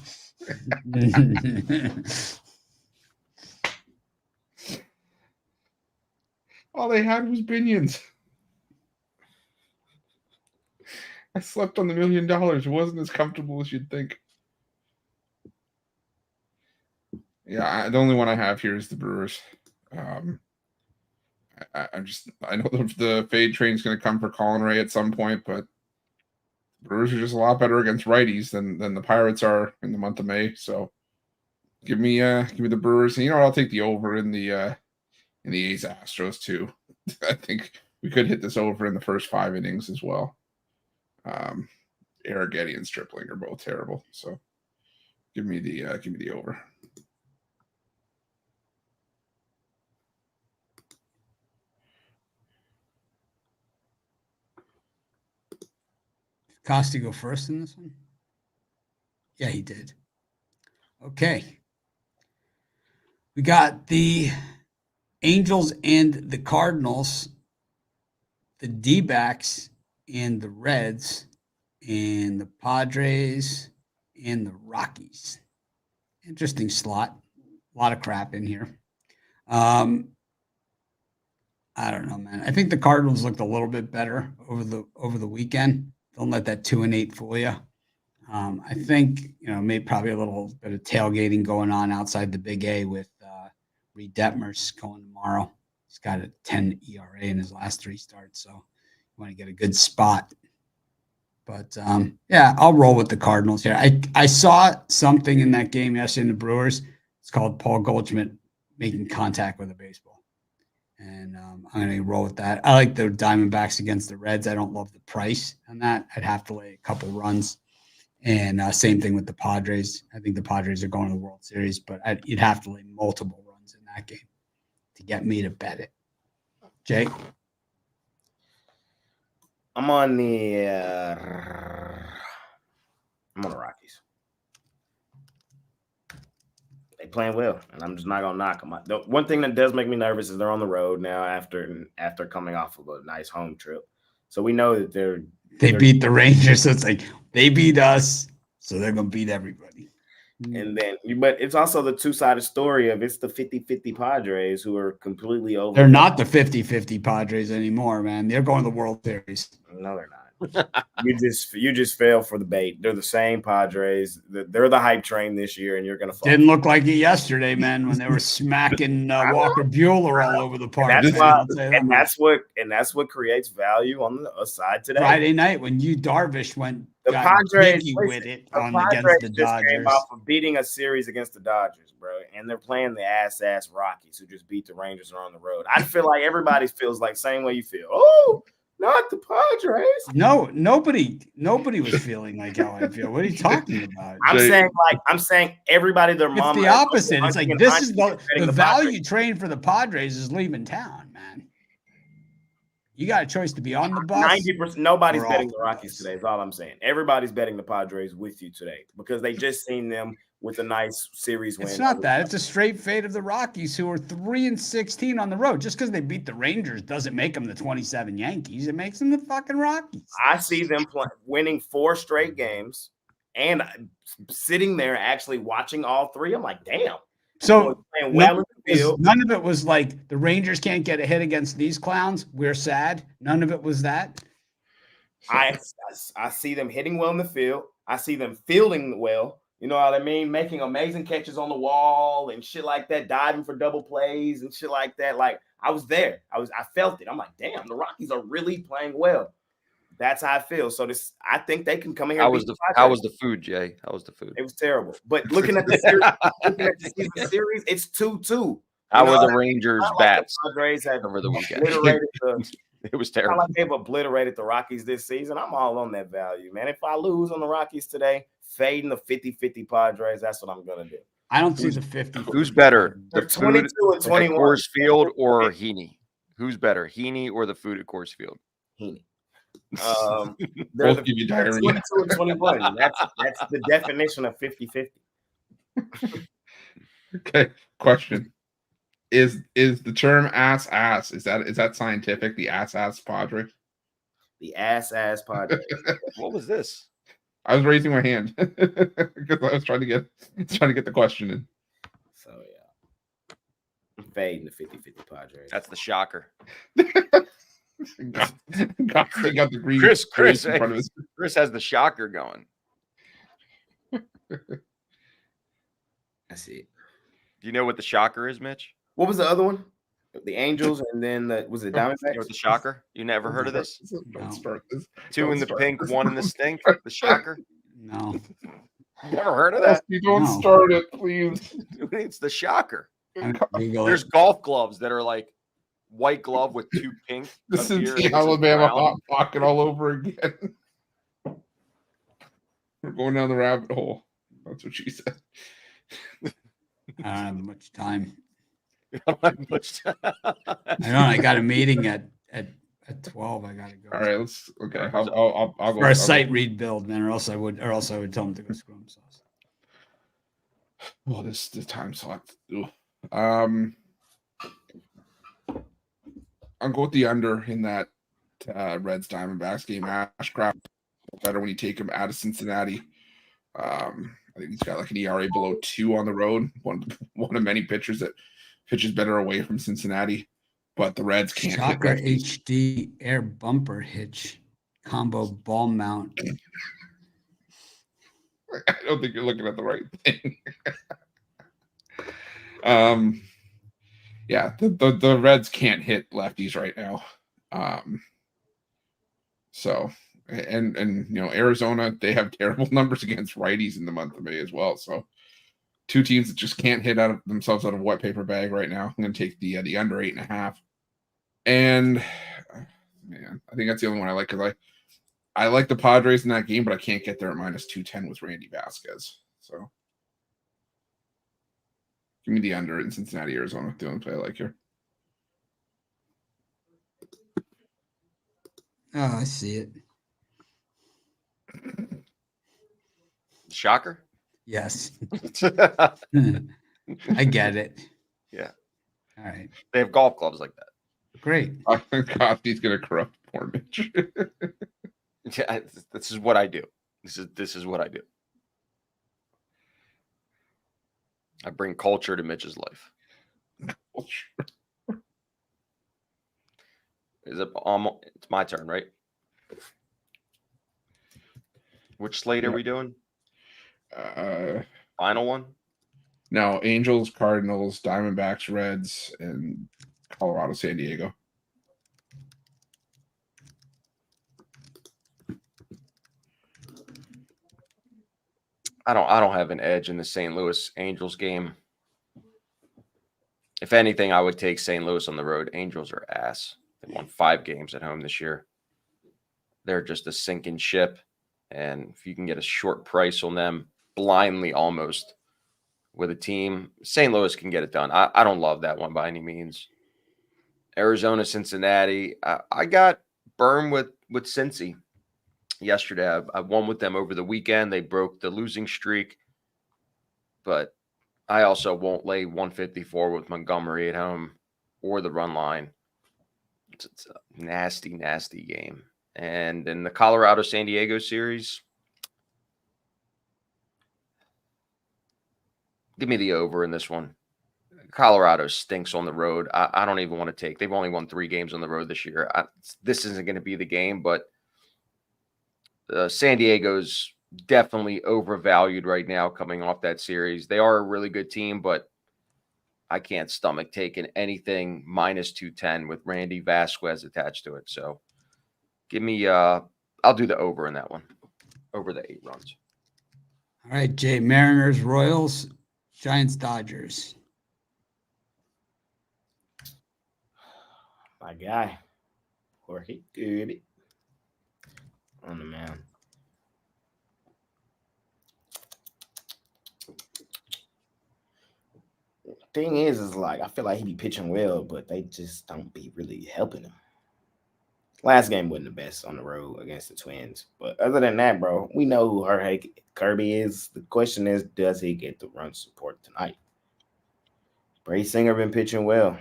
All they had was Binions. I slept on the $1 million. It wasn't as comfortable as you'd think. Yeah, the only one I have here is the Brewers. I know the fade train's going to come for Colin Ray at some point, but the Brewers are just a lot better against righties than the Pirates are in the month of May. So give me the Brewers, and I'll take the over in the A's Astros too. I think we could hit this over in the first 5 innings as well. Arrighetti and Stripling are both terrible, so give me the over. Costi go first in this one? Yeah, he did. Okay. We got the Angels and the Cardinals, the D-backs and the Reds, and the Padres and the Rockies. Interesting slot. A lot of crap in here. I don't know, man. I think the Cardinals looked a little bit better over the weekend. Don't let that 2-8 fool you. I think, maybe probably a little bit of tailgating going on outside the Big A with Reed Detmers going tomorrow. He's got a 10 ERA in his last 3 starts, so you want to get a good spot. But, yeah, I'll roll with the Cardinals here. I saw something in that game yesterday in the Brewers. It's called Paul Goldschmidt making contact with a baseball. And I'm going to roll with that. I like the Diamondbacks against the Reds. I don't love the price on that. I'd have to lay a couple runs. And same thing with the Padres. I think the Padres are going to the World Series, but you'd have to lay multiple runs in that game to get me to bet it. Jake? I'm on the Rockies. They playing well, and I'm just not gonna knock them. The one thing that does make me nervous is they're on the road now after coming off of a nice home trip. So we know that they beat the Rangers, so it's like they beat us, so they're gonna beat everybody. And then, but it's also the two-sided story of it's the 50-50 Padres who are completely over. They're not the 50-50 Padres anymore, man. They're going to the World Series. No, they're not. You just fell for the bait. They're the same Padres. They're the hype train this year, and you're gonna fall. Didn't look like it yesterday, man, when they were smacking Walker Buehler all over the park. And that's what creates value on the side today. Friday night when Darvish went the Padres with it against the Dodgers. Came off of beating a series against the Dodgers, bro, and they're playing the ass Rockies who just beat the Rangers and are on the road. I feel like everybody feels like same way you feel. Oh, not the Padres. No, nobody was feeling like how I feel. What are you talking about? I'm saying everybody, their mom. It's the opposite. It's like this is the value train for the Padres is leaving town, man. You got a choice to be on the bus. 90%. Nobody's betting the Rockies today. Is all I'm saying. Everybody's betting the Padres with you today because they just seen them with a nice series win. It's not that. It's a straight fate of the Rockies, who are 3-16 on the road. Just because they beat the Rangers doesn't make them the 27 Yankees. It makes them the fucking Rockies. I see them winning 4 straight games and sitting there actually watching all 3. I'm like, damn. So none of it was like the Rangers can't get a hit against these clowns. We're sad. None of it was that. I see them hitting well in the field. I see them fielding well. You know what I mean? Making amazing catches on the wall and shit like that, diving for double plays and shit like that. Like I was there. I felt it. I'm like, damn, the Rockies are really playing well. That's how I feel. So I think they can come in here. How was the food, Jay? How was the food? It was terrible. But looking at the series, it's 2-2. How were the Rangers bats Padres had over the weekend? It was terrible. Like they've obliterated the Rockies this season. I'm all on that value, man. If I lose on the Rockies today, fading the 50-50 Padres, that's what I'm gonna do. I don't see the 50. Who's better, the 22 and 21 at Coors Field or Heaney? Who's better, Heaney or the food at Coors Field? Heaney. Both give you diarrhea. 22 and 21. That's the definition of 50-50. Okay. Question. Is the term ass is that scientific? The ass Padre? The ass Padre. What was this? I was raising my hand because I was trying to get the question in. So yeah. I'm fading the 50-50 Padres. That's the shocker. got the green Chris, in front of us. Chris has the shocker going. I see. Do you know what the shocker is, Mitch? What was the other one? The Angels, and then was it Diamondbacks? You know what the shocker? You never heard of this? Don't start this. Two Don't in the start pink, this. one in the stink. The shocker. No. Never heard of that? You don't No. start it, please. It's the shocker. I'm gonna Google There's it. golf gloves that are like white glove with two pink. This up is here, the and this is Alabama brown. hot pocket all over again. We're going down the rabbit hole. That's what she said. I don't have much time. I don't have much time. I don't. I got a meeting at 12. I gotta go. All right, let's. Okay, I'll go. For a site rebuild, man, or else I would tell them to go screw themselves. Well, this is the time slot. I'll go with the under in that Reds Diamondbacks game. Ashcraft better when you take him out of Cincinnati. I think he's got like an ERA below 2 on the road. One of many pitchers that pitches better away from Cincinnati, but the Reds can't. Shocker HD air bumper hitch combo ball mount. I don't think you're looking at the right thing. Yeah, the Reds can't hit lefties right now. So and you know, Arizona, they have terrible numbers against righties in the month of May as well. So two teams that just can't hit themselves out of a wet paper bag right now. I'm going to take the under 8.5. And man, I think that's the only one I like, because I like the Padres in that game, but I can't get there at -210 with Randy Vasquez. So give me the under in Cincinnati, Arizona. The only play I like here. Oh, I see it. Shocker. Yes, They I get it. Yeah. All right. have golf clubs like that. Great. I think Coffey's going to corrupt poor Mitch. Yeah, this is what I do. This is what I do. I bring culture to Mitch's life. Is it it's my turn, right? Which slate are we doing? Final one? No, Angels, Cardinals, Diamondbacks, Reds, and Colorado, San Diego. I don't have an edge in the St. Louis Angels game. If anything, I would take St. Louis on the road. Angels are ass. They won 5 games at home this year. They're just a sinking ship. And if you can get a short price on them, blindly almost, with a team, St. Louis can get it done. I don't love that one by any means. Arizona, Cincinnati. I got burned with Cincy yesterday. I won with them over the weekend. They broke the losing streak. But I also won't lay 154 with Montgomery at home or the run line. It's a nasty, nasty game. And in the Colorado-San Diego series, give me the over in this one. Colorado stinks on the road. I don't even want to take. They've only won 3 games on the road this year. This isn't going to be the game, but San Diego's definitely overvalued right now coming off that series. They are a really good team, but I can't stomach taking anything -210 with Randy Vasquez attached to it. So give me I'll do the over in that one. Over the 8 runs. All right, Jay. Mariners, Royals, Giants, Dodgers. My guy, Jorge Kirby on the mound. Thing is like I feel like he be pitching well, but they just don't be really helping him. Last game wasn't the best on the road against the Twins, but other than that, bro, we know who Jorge Kirby is. The question is, does he get the run support tonight? Brady Singer been pitching well.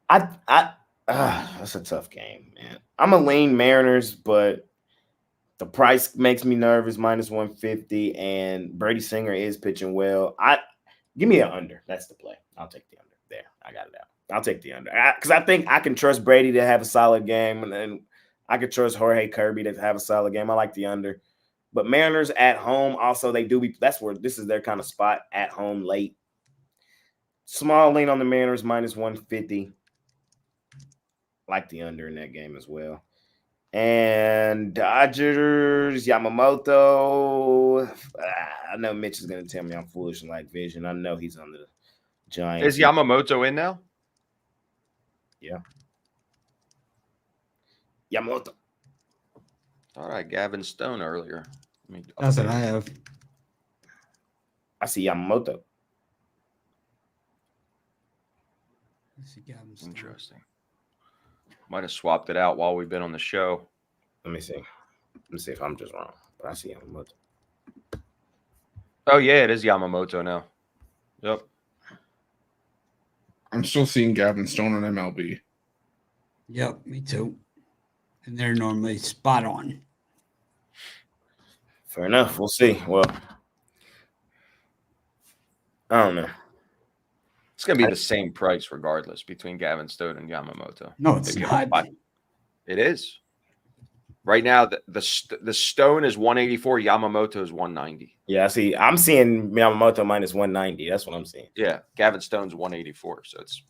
That's a tough game, man. I'm a lean Mariners, but the price makes me nervous, -150, and Brady Singer is pitching well. Give me an under. That's the play. I'll take the under. There, I got it out. I'll take the under because I think I can trust Brady to have a solid game, and I could trust Jorge Kirby to have a solid game. I like the under. But Mariners at home, also, that's where this is their kind of spot at home late. Small lean on the Mariners, minus 150. Like the under in that game as well. And Dodgers, Yamamoto. I know Mitch is going to tell me I'm foolish and like Vision. I know he's on the Giants. Is Yamamoto in now? Yeah. Yamamoto. All right, Gavin Stone earlier. That's what I have. I see Yamamoto. Interesting. Might have swapped it out while we've been on the show. Let me see. Let me see if I'm just wrong. But I see Yamamoto. Oh, yeah, it is Yamamoto now. Yep. I'm still seeing Gavin Stone on MLB. Yep, me too. And they're normally spot on. Fair enough. We'll see. Well, I don't know. It's going to be the same price regardless between Gavin Stone and Yamamoto. No, it's not. It is. Right now, the Stone is 184. Yamamoto is 190. Yeah, see, I'm seeing Yamamoto minus 190. That's what I'm seeing. Yeah, Gavin Stone's 184. So it's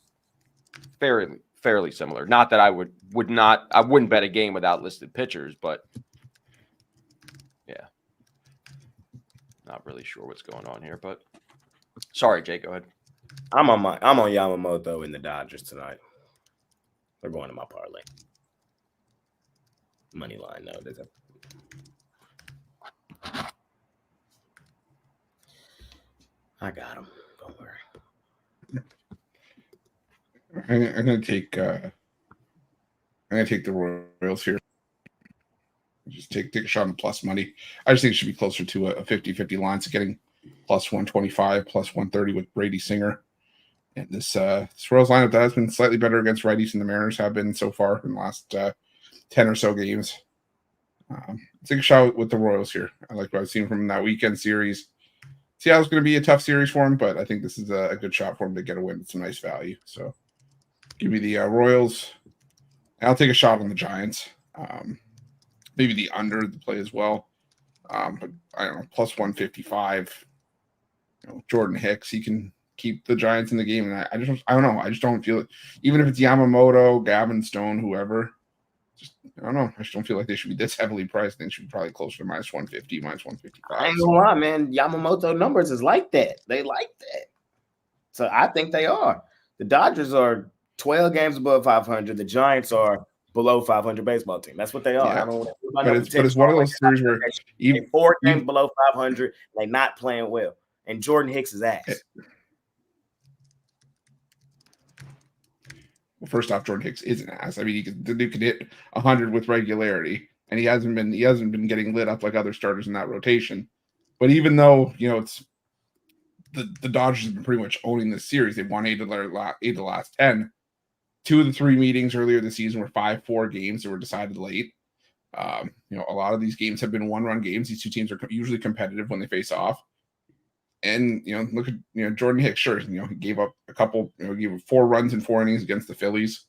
fairly similar. Not that I wouldn't bet a game without listed pitchers, but yeah, not really sure what's going on here. But sorry, Jake, go ahead. I'm on Yamamoto in the Dodgers tonight. They're going to my parlay. Money line, no, it isn't. I got him. Don't worry. I'm gonna take the Royals here. Just take a shot on plus money. I just think it should be closer to a 50-50 line. So getting plus 125, plus 130 with Brady Singer. And this Royals lineup that has been slightly better against righties than the Mariners have been so far in the last 10 or so games. Take a shot with the Royals here. I like what I've seen from that weekend series. Seattle's going to be a tough series for him, but I think this is a good shot for him to get a win with some nice value. So give me the Royals. I'll take a shot on the Giants. Maybe the under the play as well. But I don't know, plus 155. Jordan Hicks, he can keep the Giants in the game. And I don't know. I just don't feel it. Even if it's Yamamoto, Gavin Stone, whoever, I don't know. I just don't feel like they should be this heavily priced. They should be probably closer to minus 150, minus 155. I ain't gonna lie, man. Yamamoto numbers is like that. They like that. So I think they are. The Dodgers are 12 games above 500. The Giants are below 500 baseball team. That's what they are. Yeah. I don't But it's one of those series where even 4 games below 500, they not playing well. And Jordan Hicks is ass. Well, first off, Jordan Hicks is an ass. I mean, the dude could hit 100 with regularity, and he hasn't been getting lit up like other starters in that rotation. But even though it's the Dodgers have been pretty much owning this series, they've won 8 of the last 10. 2 of the 3 meetings earlier this season were 5-4 games that were decided late. A lot of these games have been 1-run games. These two teams are usually competitive when they face off. And look at Jordan Hicks. Sure, he gave up a couple. He gave up 4 runs in 4 innings against the Phillies,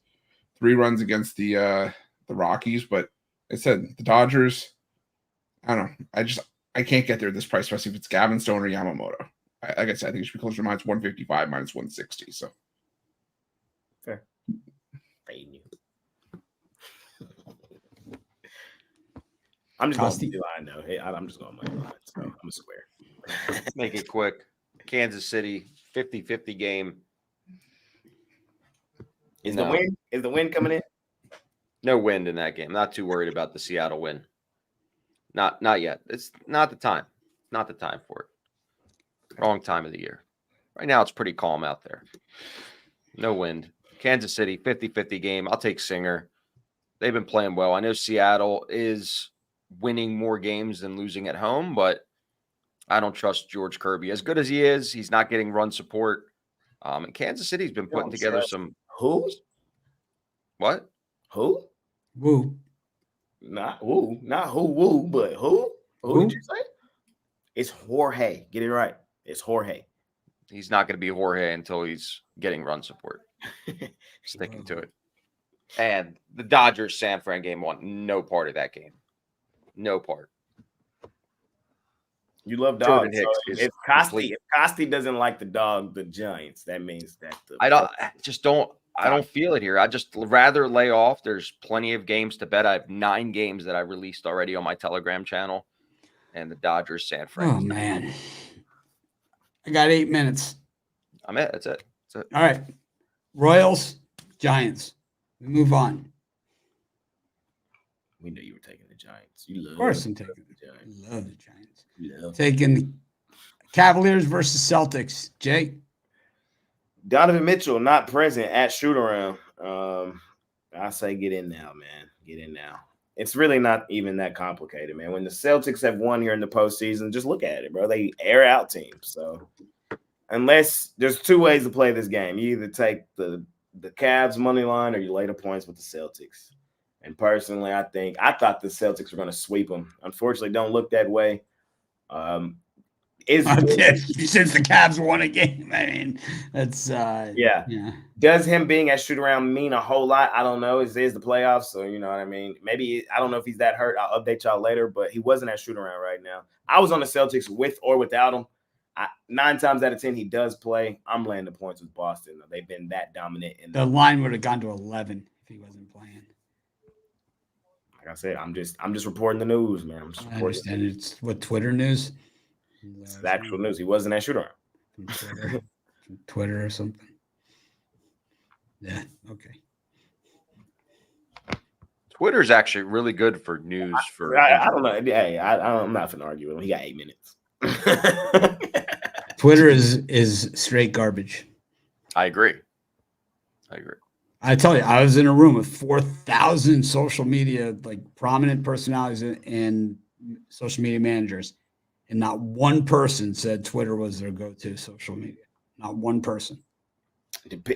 3 runs against the Rockies. But I said the Dodgers. I don't know. I can't get there at this price, especially if it's Gavin Stone or Yamamoto. Like I said, I think it should be closer to minus 155, minus 160. So fair. Fading you. I'm just going to line though. Hey, I'm just going money line. So I'm a square. Make it quick. Kansas City, 50-50 game. Is the wind coming in? No wind in that game. Not too worried about the Seattle win. Not yet. It's not the time. Not the time for it. Wrong time of the year. Right now, it's pretty calm out there. No wind. Kansas City, 50-50 game. I'll take Singer. They've been playing well. I know Seattle is winning more games than losing at home, but I don't trust George Kirby. As good as he is, he's not getting run support. And Kansas City's been putting together some. Who? What? Who? Woo. Not who. Not who. Woo. But who? Who did you say? It's Jorge. Get it right. It's Jorge. He's not going to be Jorge until he's getting run support. Sticking to it. And the Dodgers San Fran game won. No part of that game. No part. You love Jordan dogs. Hicks So is if complete. Costi doesn't like the Giants, that means that I don't feel it here. I just rather lay off. There's plenty of games to bet. I have 9 games that I released already on my Telegram channel, and the Dodgers San Fran. Oh man, I got 8 minutes. I'm it. That's it. All right, Royals, Giants. We move on. We knew you were taking the Giants. You love, Of course, I'm taking the Giants. I love the Giants. You love Taking the Cavaliers versus Celtics. Jay, Donovan Mitchell not present at shoot around. I say get in now, man. Get in now. It's really not even that complicated, man. When the Celtics have won here in the postseason, just look at it, bro. They air out teams. So unless there's 2 ways to play this game, you either take the Cavs money line or you lay the points with the Celtics. And personally, I thought the Celtics were going to sweep them. Unfortunately, don't look that way. since the Cavs won a game, I mean, that's yeah. Does him being at shoot around mean a whole lot? I don't know. It's the playoffs, so you know what I mean. Maybe I don't know if he's that hurt. I'll update y'all later, but he wasn't at shoot around right now. I was on the Celtics with or without him. 9 times out of 10, he does play. I'm laying the points with Boston. They've been that dominant. The line would have gone to 11 if he wasn't playing. Like I said, I'm just reporting the news, man. I'm just I understand it's what Twitter news. It's the actual news. He wasn't at shoot around. From Twitter or something. Yeah. Okay. Twitter's actually really good for news. I don't know. Hey, I'm not going to argue with him. He got 8 minutes. Twitter is straight garbage. I agree. I tell you, I was in a room with 4,000 social media, like prominent personalities and social media managers, and not one person said Twitter was their go-to social media. Not one person.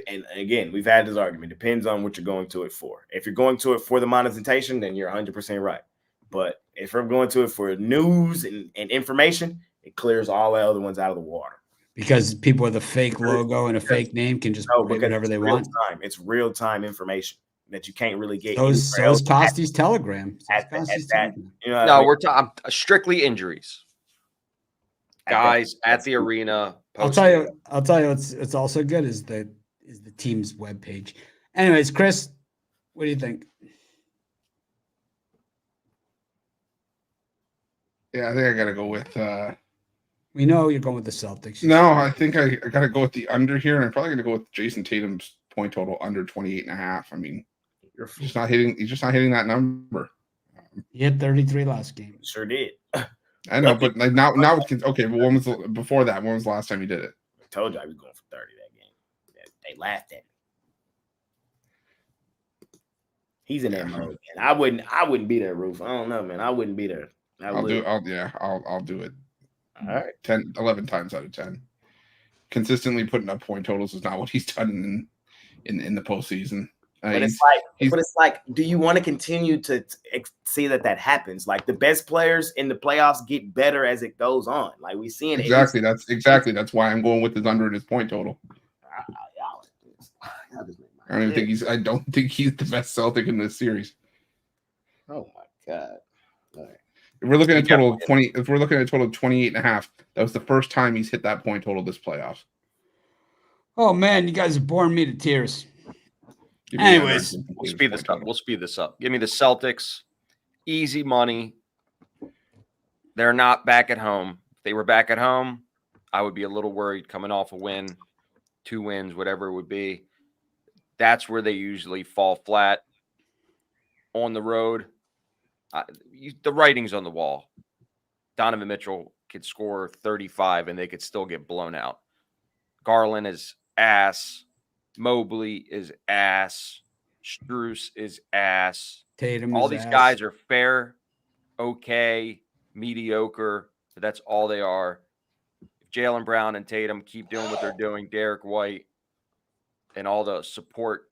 And again, we've had this argument. Depends on what you're going to it for. If you're going to it for the monetization, then you're 100% right. But if I'm going to it for news and information, it clears all the other ones out of the water. Because people with a fake logo and a fake name can just put whatever they want. It's real-time information that you can't really get. So is Costi's Telegram. We're talking strictly injuries. Guys at the arena. I'll tell you. It's also good is the team's webpage. Anyways, Chris, what do you think? Yeah, I think I got to go with. We know you're going with the Celtics. No, I think I got to go with the under here, and I'm probably going to go with Jason Tatum's point total under 28.5. I mean, he's just not hitting that number. He hit 33 last game. Sure did. I know, but like now okay. But when was before that? When was the last time he did it? I told you I was going for 30 that game. They laughed at me. He's in that mode, man. I wouldn't be there, Roof. I don't know, man. I wouldn't be there. I'll do it. All right. 11 times out of 10. Consistently putting up point totals is not what he's done in the postseason. But it's like, do you want to continue to see that happens? Like the best players in the playoffs get better as it goes on. Like we see it. Exactly. That's why I'm going with his under and his point total. I don't think he's the best Celtic in this series. Oh my God. All right. If we're looking at a total of 20, if we're looking at a total of 28.5, that was the first time he's hit that point total this playoffs. Oh man, you guys are boring me to tears. Anyways, we'll speed this up. Give me the Celtics. Easy money. They're not back at home. If they were back at home, I would be a little worried coming off a win, 2 wins, whatever it would be. That's where they usually fall flat on the road. The writing's on the wall. Donovan Mitchell could score 35 and they could still get blown out. Garland is ass. Mobley is ass. Strus is ass. Tatum all is these ass. guys are fair, okay, mediocre, but that's all they are. If Jaylen Brown and Tatum keep doing what they're doing, Derek White and all the support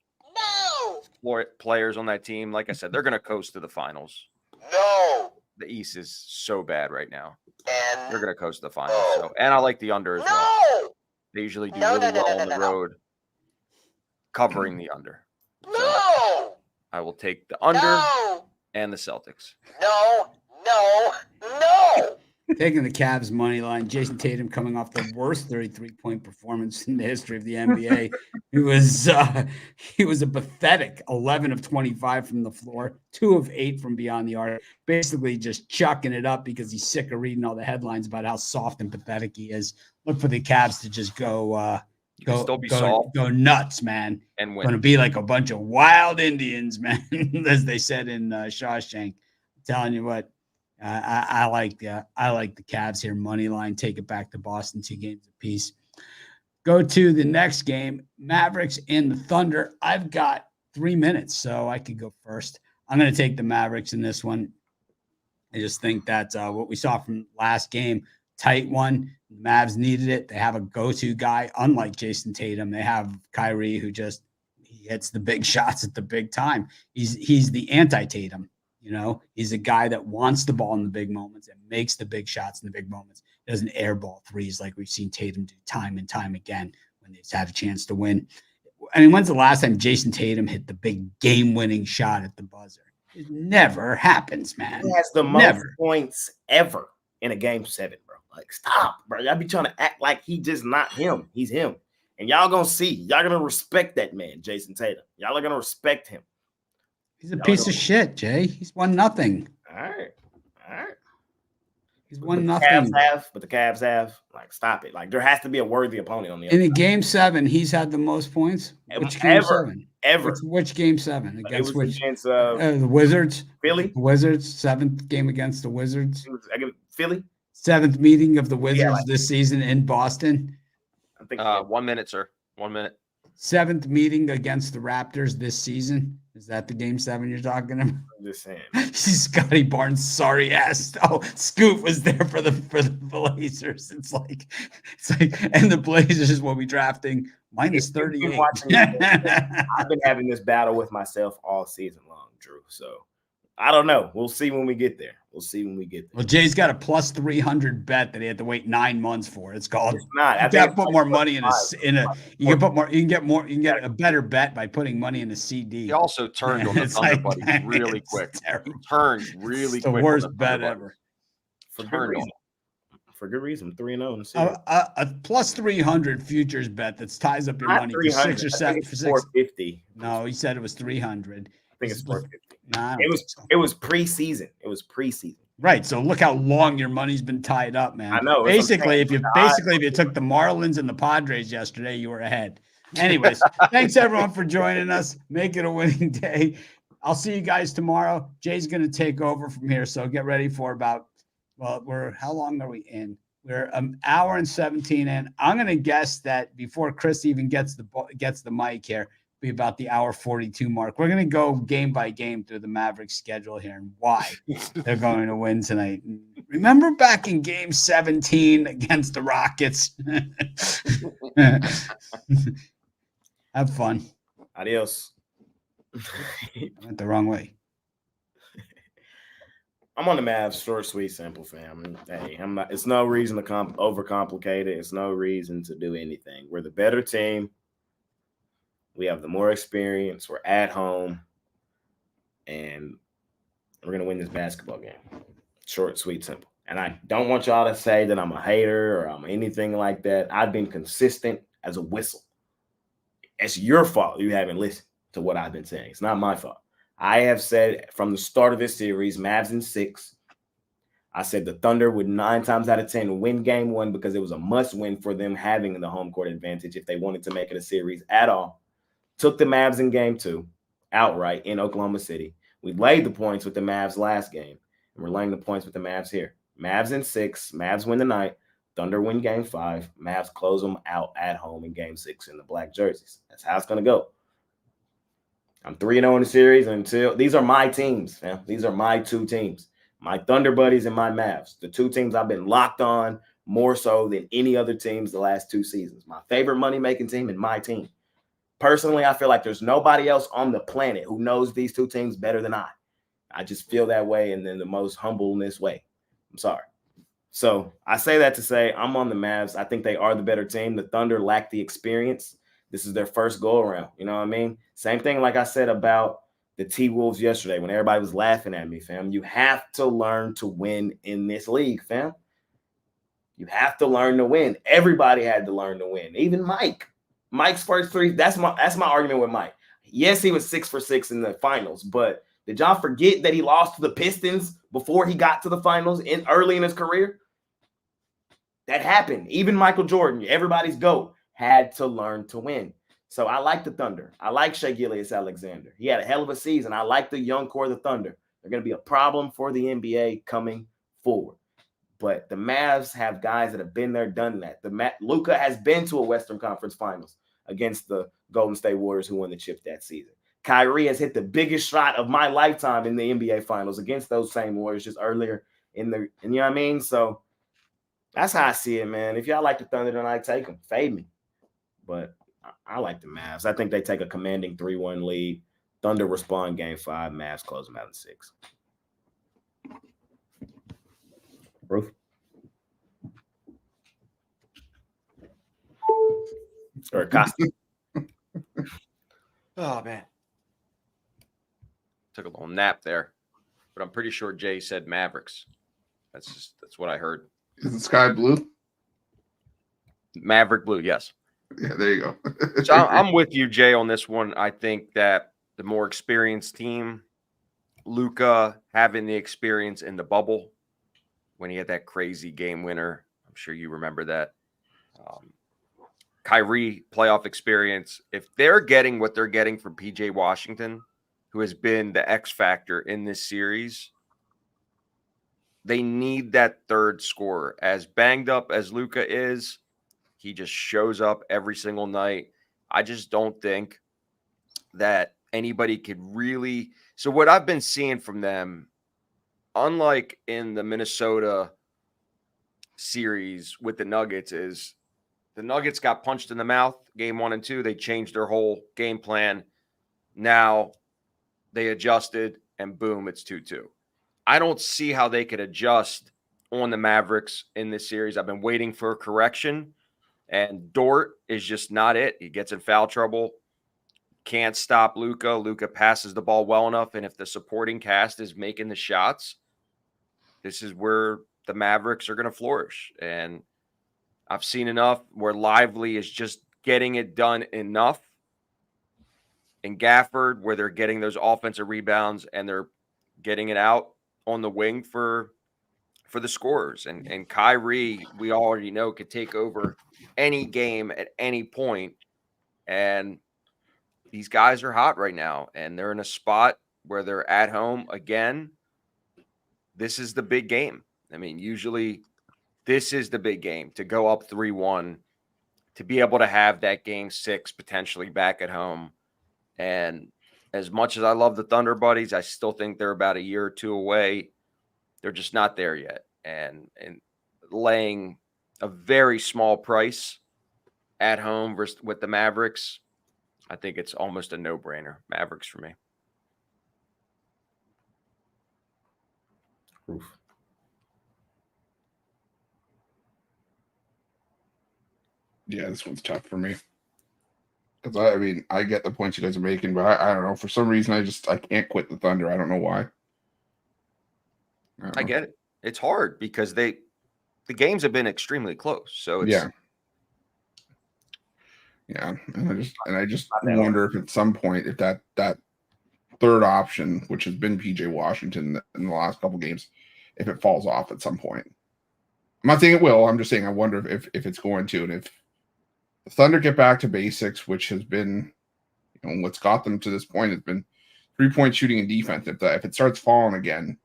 players on that team, like I said, they're going to coast to the finals. No. The East is so bad right now. They're going to coast to the finals. So, and I like the under as well. They usually do really well on the road, covering the under. So, I will take the under and the Celtics. No. Taking the Cavs money line. Jason Tatum coming off the worst 33-point performance in the history of the NBA. He was a pathetic 11 of 25 from the floor, 2 of 8 from beyond the arc. Basically just chucking it up because he's sick of reading all the headlines about how soft and pathetic he is. Look for the Cavs to just go nuts, man. And win. Going to be like a bunch of wild Indians, man, as they said in Shawshank. I'm telling you what. I like the Cavs here money line. Take it back to Boston, 2 games apiece. Go to the next game, Mavericks and the Thunder. I've got 3 minutes, so I could go first. I'm going to take the Mavericks in this one. I just think that's what we saw from last game. Tight one. The Mavs needed it. They have a go-to guy, unlike Jason Tatum. They have Kyrie, who he hits the big shots at the big time. He's the anti-Tatum. You know, he's a guy that wants the ball in the big moments and makes the big shots in the big moments. He doesn't airball threes like we've seen Tatum do time and time again when they've had a chance to win. I mean, when's the last time Jason Tatum hit the big game-winning shot at the buzzer? It never happens, man. He has the most points ever in a game 7, bro. Like, stop, bro. Y'all be trying to act like he just not him. He's him. And y'all gonna see. Y'all gonna respect that man, Jason Tatum. Y'all are gonna respect him. He's a piece of shit, Jay. He's won nothing. All right. He's won nothing. But the Cavs have. Like, stop it. Like, there has to be a worthy opponent on the other. In the game 7, he's had the most points. Which game 7? Ever. Which game 7? Against which? Against the Wizards. Philly. The Wizards. 7th game against the Wizards. Against Philly. 7th meeting of the Wizards this season in Boston. I think 1 minute, sir. 1 minute. 7th meeting against the Raptors this season. Is that the game 7 you're talking about? I'm just saying. Scotty Barnes, sorry ass. Oh, Scoot was there for the Blazers. It's like, and the Blazers will be drafting minus 38. I've been having this battle with myself all season long, Drew. So I don't know. We'll see when we get there. Well, Jay's got a plus 300 bet that he had to wait 9 months for. It's called. It's not. You got to put more money in a. You can put more. You can get more. You can get a better bet by putting money in a CD. He also turned on the Thunder buddy really quick. He turned really quick. The worst bet ever. For good reason. 3-0 in the series. A plus 300 futures bet that ties up your money for 6 or 7 for 450. No, he said it was 300. I think it's 450. Nah, it was preseason. Right. So look how long your money's been tied up, man. I know. Basically, if you took the Marlins and the Padres yesterday, you were ahead. Anyways, thanks everyone for joining us. Make it a winning day. I'll see you guys tomorrow. Jay's going to take over from here, so get ready for how long are we in? We're an hour and 17 in. I'm going to guess that before Chris even gets the mic here, be about the hour 42 mark. We're going to go game by game through the Mavericks schedule here and why they're going to win tonight. Remember back in game 17 against the Rockets? Have fun. Adios. I went the wrong way. I'm on the Mavs, short, sweet, simple, fam. Hey, I'm not. It's no reason to overcomplicate it. It's no reason to do anything. We're the better team. We have the more experience. We're at home. And we're going to win this basketball game. Short, sweet, simple. And I don't want y'all to say that I'm a hater or I'm anything like that. I've been consistent as a whistle. It's your fault you haven't listened to what I've been saying. It's not my fault. I have said from the start of this series, Mavs in 6. I said the Thunder would 9 times out of 10 win game 1 because it was a must win for them having the home court advantage if they wanted to make it a series at all. Took the Mavs in game 2 outright in Oklahoma City. We laid the points with the Mavs last game, and we're laying the points with the Mavs here. Mavs in 6. Mavs win the night. Thunder win game 5. Mavs close them out at home in game 6 in the black jerseys. That's how it's going to go. I'm 3-0 in the series until these are my teams, man. These are my 2 teams, my Thunder buddies and my Mavs. The 2 teams I've been locked on more so than any other teams the last 2 seasons. My favorite money-making team and my team. Personally, I feel like there's nobody else on the planet who knows these 2 teams better than I. I just feel that way and in the most humbleness way. I'm sorry. So I say that to say I'm on the Mavs. I think they are the better team. The Thunder lack the experience. This is their first go around. You know what I mean? Same thing like I said about the T-Wolves yesterday when everybody was laughing at me, fam. You have to learn to win in this league, fam. You have to learn to win. Everybody had to learn to win. Even Mike. Mike's first three. That's my argument with Mike. Yes, he was 6 for 6 in the finals, but did y'all forget that he lost to the Pistons before he got to the finals early in his career? That happened. Even Michael Jordan, everybody's GOAT, had to learn to win. So I like the Thunder. I like Shai Gilgeous-Alexander. He had a hell of a season. I like the young core of the Thunder. They're going to be a problem for the NBA coming forward. But the Mavs have guys that have been there, done that. Luka has been to a Western Conference Finals against the Golden State Warriors, who won the chip that season. Kyrie has hit the biggest shot of my lifetime in the NBA Finals against those same Warriors just earlier in the, you know what I mean? So that's how I see it, man. If y'all like the Thunder tonight, take them. Fade me. But I like the Mavs. I think they take a commanding 3-1 lead. Thunder respond game 5. Mavs close them out in 6. Roof. Or Costa. Oh, man. Took a little nap there, but I'm pretty sure Jay said Mavericks. That's what I heard. Is the sky blue? Maverick blue, yes. Yeah, there you go. So I'm with you, Jay, on this one. I think that the more experienced team, Luka having the experience in the bubble when he had that crazy game winner. I'm sure you remember that. Kyrie playoff experience. If they're getting what they're getting from PJ Washington, who has been the X factor in this series, they need that third scorer. As banged up as Luka is, he just shows up every single night. I just don't think that anybody could really. So what I've been seeing from them, unlike in the Minnesota series with the Nuggets, is the Nuggets got punched in the mouth game 1 and 2. They changed their whole game plan. Now they adjusted and boom, it's 2-2. I don't see how they could adjust on the Mavericks in this series. I've been waiting for a correction, and Dort is just not it. He gets in foul trouble. Can't stop Luka. Luka passes the ball well enough, and if the supporting cast is making the shots, this is where the Mavericks are going to flourish. And I've seen enough where Lively is just getting it done enough. And Gafford, where they're getting those offensive rebounds and they're getting it out on the wing for the scorers. And Kyrie, we already know, could take over any game at any point. And these guys are hot right now, and they're in a spot where they're at home again. This is the big game. I mean, usually this is the big game, to go up 3-1, to be able to have that game 6 potentially back at home. And as much as I love the Thunder buddies, I still think they're about a year or two away. They're just not there yet. And laying a very small price at home versus with the Mavericks, I think it's almost a no-brainer. Mavericks for me. Oof. Yeah, this one's tough for me. Because I mean, I get the points you guys are making, but I don't know. For some reason, I can't quit the Thunder. I don't know why. I get it. It's hard because the games have been extremely close. So it's yeah. And I just wonder if at some point, if that third option, which has been PJ Washington in the last couple games, if it falls off at some point. I'm not saying it will. I'm just saying I wonder if it's going to, and if the Thunder get back to basics, which has been, what's got them to this point has been 3-point shooting and defense. If it starts falling again,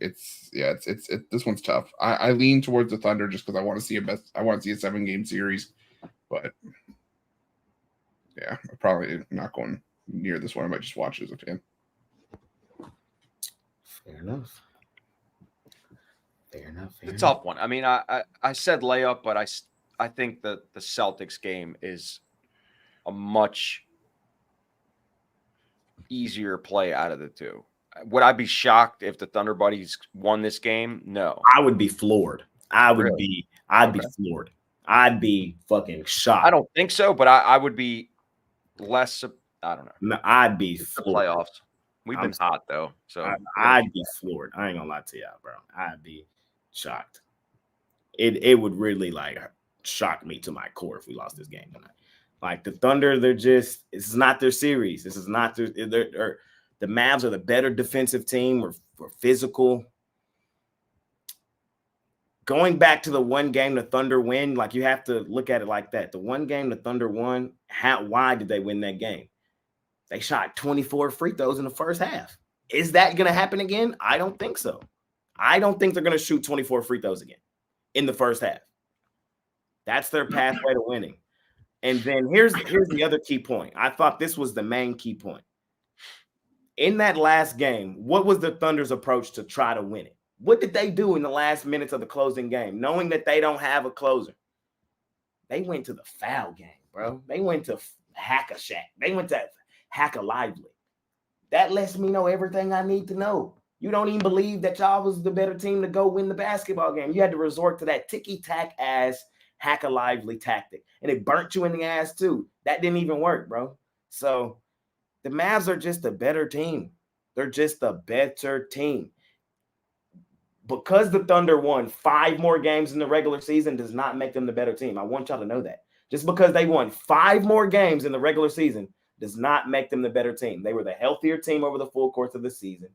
it's this one's tough. I lean towards the Thunder just because I want to see a 7-game series, but I'm probably not going near this one. I might just watch it as a fan. Fair enough. It's a tough one. I mean, I said layup, but I think that the Celtics game is a much easier play out of the two. Would I be shocked if the Thunder Buddies won this game? No. I would be floored. I'd be floored. I'd be fucking shocked. I don't think so, but I would be less. I don't know. No, I'd be The floored. playoffs. We've been hot though, so I'd be floored. I ain't gonna lie to y'all, bro. I'd be shocked. It would really like shock me to my core if we lost this game tonight. Like the Thunder, this is not their series. This is not the Mavs are the better defensive team. We're physical. Going back to the one game the Thunder win, like you have to look at it like that. The one game the Thunder won, why did they win that game? They shot 24 free throws in the first half. Is that going to happen again? I don't think so. I don't think they're going to shoot 24 free throws again in the first half. That's their pathway to winning. And then here's the other key point. I thought this was the main key point. In that last game, what was the Thunder's approach to try to win it? What did they do in the last minutes of the closing game, knowing that they don't have a closer? They went to the foul game, bro. They went to Hack-a-Shack. They went to Hack-a-Lively. That lets me know everything I need to know. You don't even believe that y'all was the better team to go win the basketball game. You had to resort to that ticky-tack ass Hack-a-Lively tactic, and it burnt you in the ass too. That didn't even work, bro. So the Mavs are just a better team. They're just a better team. Because the Thunder won 5 more games in the regular season does not make them the better team. I want y'all to know that. Just because they won 5 more games in the regular season does not make them the better team. They were the healthier team over the full course of the season.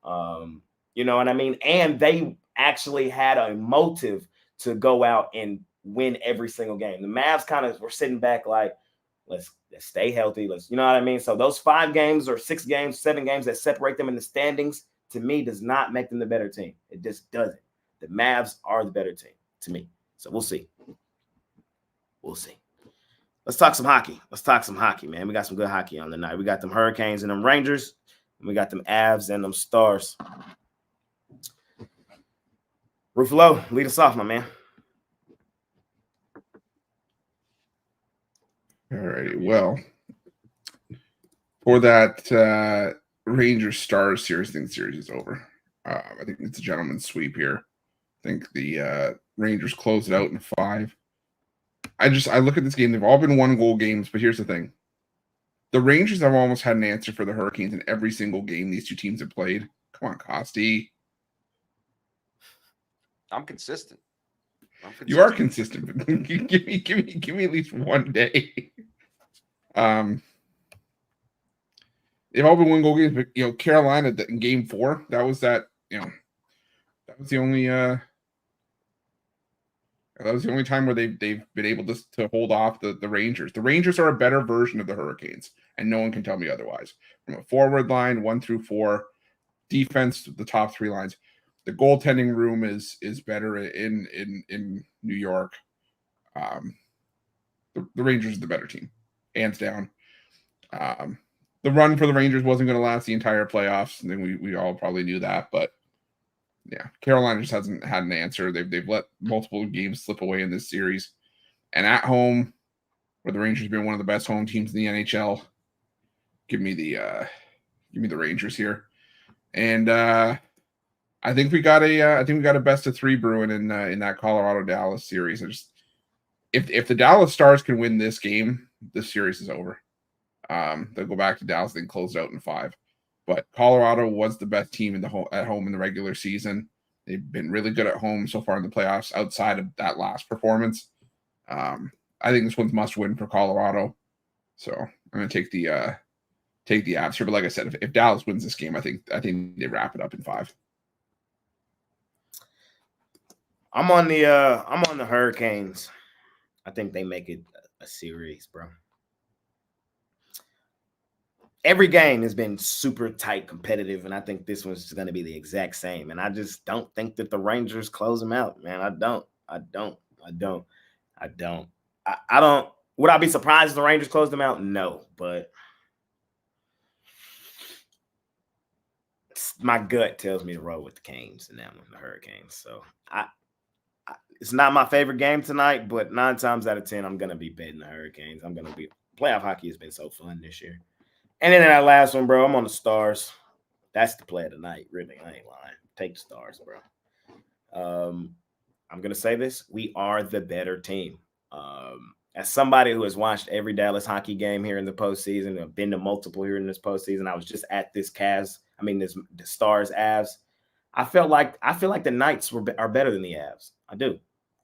You know what I mean? And they actually had a motive to go out and win every single game. The Mavs kind of were sitting back like, let's stay healthy. You know what I mean? So those 5 games or 6 games, 7 games that separate them in the standings, to me, does not make them the better team. It just doesn't. The Mavs are the better team to me. So we'll see. We'll see. Let's talk some hockey. Man. We got some good hockey on tonight. We got them Hurricanes and them Rangers. And we got them Avs and them Stars. Ruffalo, lead us off, my man. All righty. Well, for that Rangers Stars series, I think the series is over. I think it's a gentleman's sweep here. I think the Rangers close it out in 5. I look at this game. They've all been 1-goal games, but here's the thing. The Rangers have almost had an answer for the Hurricanes in every single game these two teams have played. Come on, Costi. I'm consistent. You are consistent, but give me at least one day. They've all been 1-goal games, but Carolina in Game 4, that was the only time where they've been able to hold off the Rangers. The Rangers are a better version of the Hurricanes, and no one can tell me otherwise. From a forward line, 1 through 4, defense, the top 3 lines. The goaltending room is better in New York. The Rangers are the better team, hands down. The run for the Rangers wasn't going to last the entire playoffs. I think we all probably knew that, but yeah, Carolina just hasn't had an answer. They've let multiple games slip away in this series, and at home, where the Rangers have been one of the best home teams in the NHL, give me the Rangers here, and I think we got a best of 3 brewing in that Colorado Dallas series. If the Dallas Stars can win this game, this series is over. They'll go back to Dallas and close it out in 5. But Colorado was the best team at home in the regular season. They've been really good at home so far in the playoffs outside of that last performance. I think this one's must win for Colorado. So I'm going to take the Avs here. But like I said, if Dallas wins this game, I think they wrap it up in 5. I'm on the Hurricanes. I think they make it a series, bro. Every game has been super tight, competitive, and I think this one's going to be the exact same. And I just don't think that the Rangers close them out, man. I don't. Would I be surprised if the Rangers closed them out? No, but my gut tells me to roll with the Canes and that one, the Hurricanes. So it's not my favorite game tonight, but 9 times out of 10, I'm going to be betting the Hurricanes. Playoff hockey has been so fun this year. And then in that last one, bro, I'm on the Stars. That's the play of the night, really. I ain't lying. Take the Stars, bro. I'm going to say this. We are the better team. as somebody who has watched every Dallas hockey game here in the postseason, I've been to multiple here in this postseason. I was just at this the Stars Avs. I feel like the Knights are better than the Avs. I do.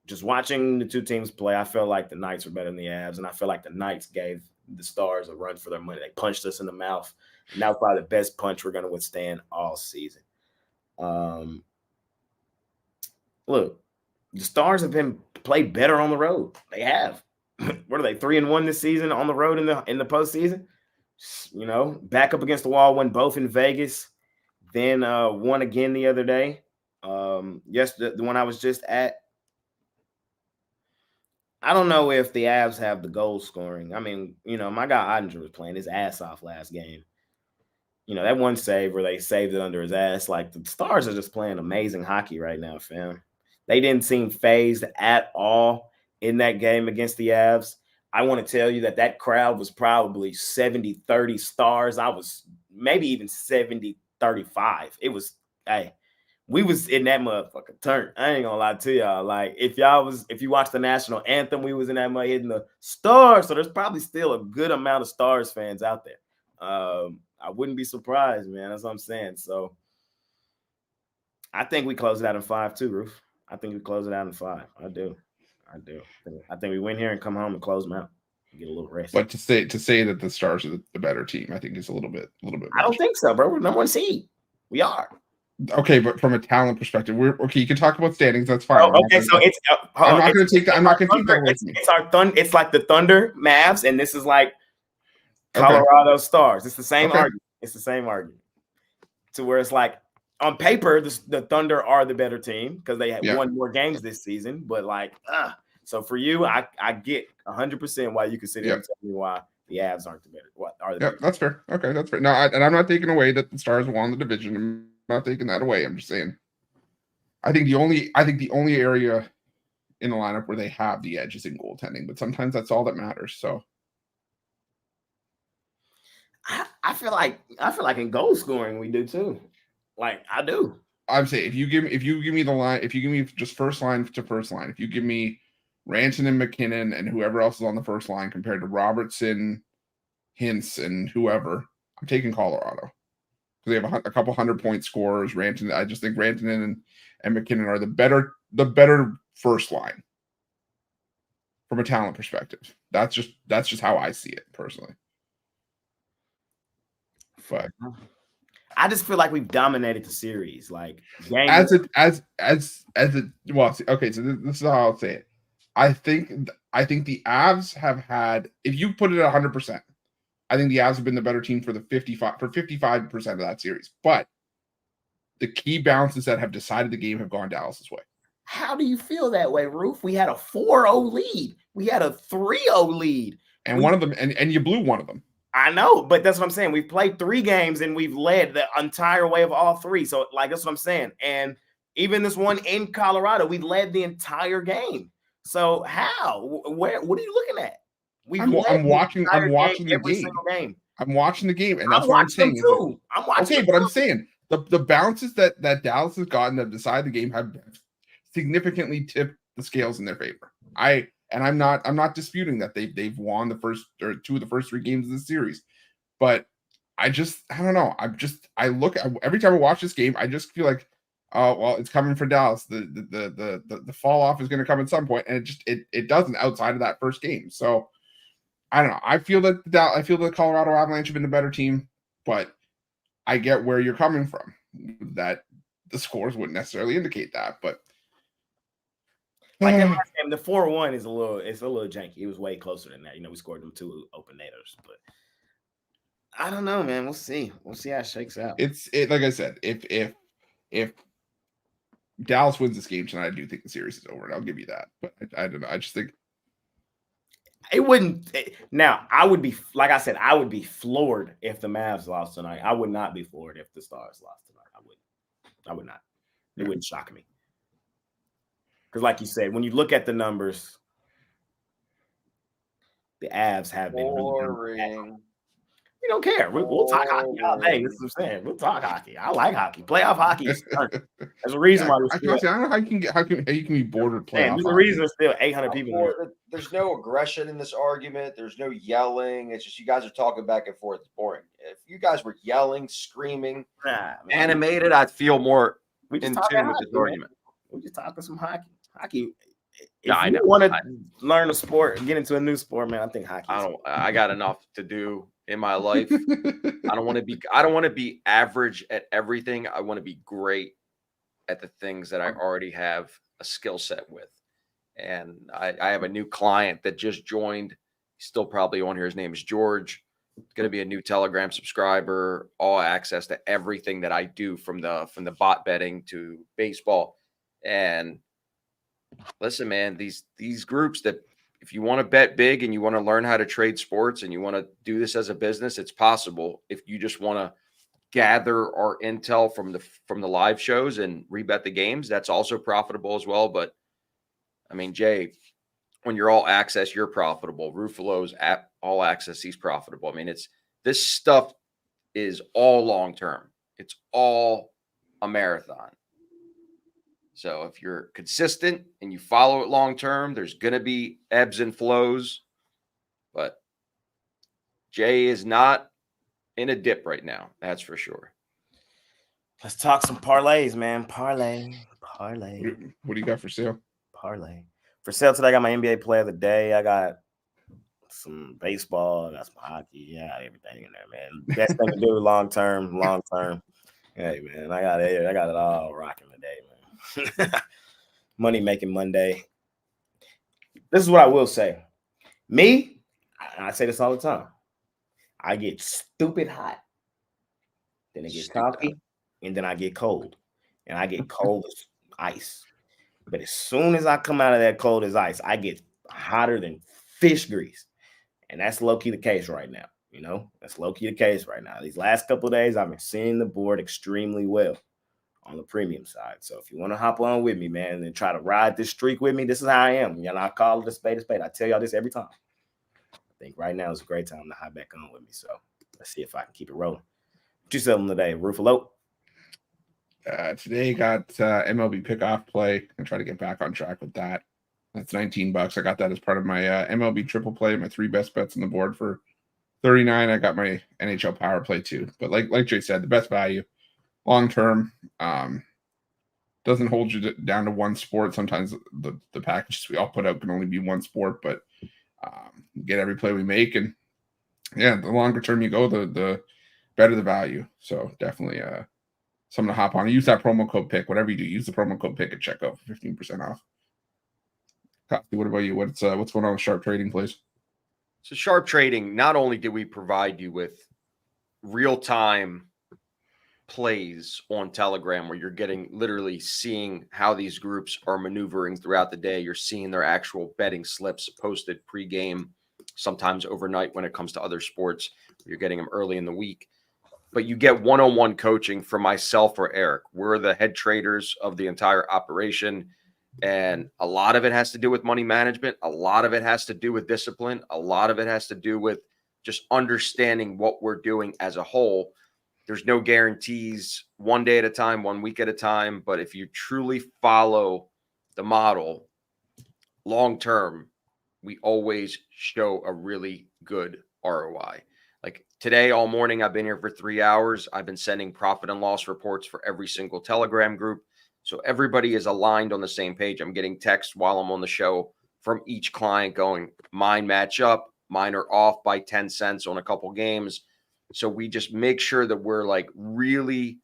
Just watching the two teams play, I feel like the Knights are better than the Avs, and I feel like the Knights gave the Stars a run for their money. They punched us in the mouth, and that was probably the best punch we're going to withstand all season. Look, the Stars have been played better on the road. They have. What are they, 3-1 this season on the road in the postseason? You know, back up against the wall, won both in Vegas, then won again the other day. The one I was just at. I don't know if the Avs have the goal scoring. I mean, you know, my guy Ottinger was playing his ass off last game. You know, that one save where they saved it under his ass. Like, the Stars are just playing amazing hockey right now, fam. They didn't seem phased at all in that game against the Avs. I want to tell you that crowd was probably 70-30 Stars. I was maybe even 70-35. It was, hey, we was in that motherfucker turn. I ain't gonna lie to y'all. Like, if you watch the national anthem, we was in that mud hitting the Stars. So there's probably still a good amount of Stars fans out there. I wouldn't be surprised, man. That's what I'm saying. So I think we close it out in 5 too, Roof. I think we close it out in 5. I do. I think we win here and come home and close them out and get a little rest. But to say that the Stars are the better team, I think is a little bit. I don't think so, bro. We're number 1 seed. We are. Okay, but from a talent perspective, we're okay. You can talk about standings. That's fine. Okay, so it's. I'm not going to take that. I'm not going to take that away from you. It's our It's like the Thunder, Mavs, and this is like Colorado Stars. It's the same argument. It's the same argument. To where it's like, on paper, the Thunder are the better team because they won more games this season. But like, so for you, I get 100% why you consider and tell me why the Avs aren't the better. What are the better? That's fair. Okay, that's fair. No, and I'm not taking away that the Stars won the division. I'm not taking that away. I'm just saying, I think the only area in the lineup where they have the edge is in goaltending, but sometimes that's all that matters. So I feel like in goal scoring we do too. Like, I do. I'm saying if you give me the line, if you give me just first line to first line, if you give me Rantanen and McKinnon and whoever else is on the first line compared to Robertson, Hintz, and whoever, I'm taking Colorado because they have a couple 100-point scorers. Rantanen, I just think Rantanen and McKinnon are the better first line from a talent perspective. That's just how I see it personally. But I just feel like we've dominated the series. Like, well, okay. So this is how I'll say it. I think the Avs have had, if you put it at 100%, I think the Avs have been the better team for 55% of that series. But the key bounces that have decided the game have gone Dallas's way. How do you feel that way, Roof? We had a 4-0 lead. We had a 3-0 lead. And one of them, and you blew one of them. I know, but that's what I'm saying. We've played 3 games and we've led the entire way of all 3. So, like, that's what I'm saying. And even this one in Colorado, we led the entire game. So how? What are you looking at? I'm watching the game. I'm watching the game, and that's what I'm saying. Too. I'm watching. Okay, but I'm saying the bounces that Dallas has gotten to decide the game have significantly tipped the scales in their favor. I'm not disputing that they've won the first or 2 of the first 3 games of the series, but I don't know. I look every time I watch this game, I just feel like, oh well, it's coming for Dallas. The fall off is going to come at some point, and it doesn't outside of that first game. So I don't know. I feel that the Colorado Avalanche have been the better team, but I get where you're coming from. That the scores wouldn't necessarily indicate that, but. Like that last game, the 4-1 is a little janky. It was way closer than that. You know, we scored them 2 open naters, but I don't know, man. We'll see. We'll see how it shakes out. It's like I said, if Dallas wins this game tonight, I do think the series is over, and I'll give you that. But I don't know. I just think it wouldn't. Now, I would be, like I said, I would be floored if the Mavs lost tonight. I would not be floored if the Stars lost tonight. I would not. It wouldn't shock me. Because, like you said, when you look at the numbers, the Avs have been really We don't care. We'll talk hockey all day. This is what I'm saying. We'll talk hockey. I like hockey. Playoff hockey is fun. There's a reason why I don't know how you can be bored with playoff. there's a reason there's still 800 people here. There's no aggression in this argument. There's no yelling. It's just you guys are talking back and forth. It's boring. If you guys were yelling, screaming, animated, I'd feel more in tune with this argument. We're just talking some hockey. Hockey. Yeah, I know. Want to learn a sport, get into a new sport, man. I think hockey. I got enough to do in my life. I don't want to be average at everything. I want to be great at the things that I already have a skill set with. And I have a new client that just joined. He's still probably on here. His name is George. Going to be a new Telegram subscriber, all access to everything that I do from the bot betting to baseball. And listen, man, these groups that if you want to bet big and you want to learn how to trade sports and you want to do this as a business, it's possible. If you just want to gather our intel from the live shows and rebet the games, that's also profitable as well. But I mean, Jay, when you're all access, you're profitable. Ruffalo's at all access, he's profitable. I mean, this stuff is all long term. It's all a marathon. So if you're consistent and you follow it long term, there's going to be ebbs and flows. But Jay is not in a dip right now. That's for sure. Let's talk some parlays, man. Parlay. What do you got for sale? Parlay. For sale today, I got my NBA player of the day. I got some baseball. I got some hockey. Yeah, everything in there, man. Best thing to do long term. Hey, man, I got it all rocking today, man. Money making Monday. This is what I will say. Me, I say this all the time. I get stupid hot. Then it gets coffee, and then I get cold. And I get cold as ice. But as soon as I come out of that cold as ice, I get hotter than fish grease. And that's low-key the case right now. You know, that's low-key the case right now. These last couple of days, I've been seeing the board extremely well on the premium side. So if you want to hop on with me, man, and try to ride this streak with me, this is how I am. Y'all, I call it a spade a spade. I tell y'all this every time. I think right now is a great time to hop back on with me. So let's see if I can keep it rolling. What you selling today, Ruffalo? Today got MLB pickoff play and try to get back on track with that. That's $19. I got that as part of my MLB triple play, my 3 best bets on the board for $39. I got my NHL power play too. But like Jay said, the best value long term doesn't hold you down to one sport. Sometimes the packages we all put out can only be one sport, but get every play we make, and yeah, the longer term you go, the better the value. So definitely something to hop on. Use that promo code PICK. Whatever you do, use the promo code PICK at checkout for 15% off. Coffee, what about you? What's going on with Sharp Trading, please? So Sharp Trading, not only do we provide you with real-time plays on Telegram where you're getting literally seeing how these groups are maneuvering throughout the day. You're seeing their actual betting slips posted pregame, sometimes overnight when it comes to other sports. You're getting them early in the week. But you get one-on-one coaching from myself or Eric. We're the head traders of the entire operation. And a lot of it has to do with money management. A lot of it has to do with discipline. A lot of it has to do with just understanding what we're doing as a whole. There's no guarantees, one day at a time, 1 week at a time. But if you truly follow the model long term, we always show a really good ROI. Like today, all morning, I've been here for 3 hours. I've been sending profit and loss reports for every single Telegram group. So everybody is aligned on the same page. I'm getting texts while I'm on the show from each client going, mine match up, mine are off by 10 cents on a couple games. So we just make sure that we're like really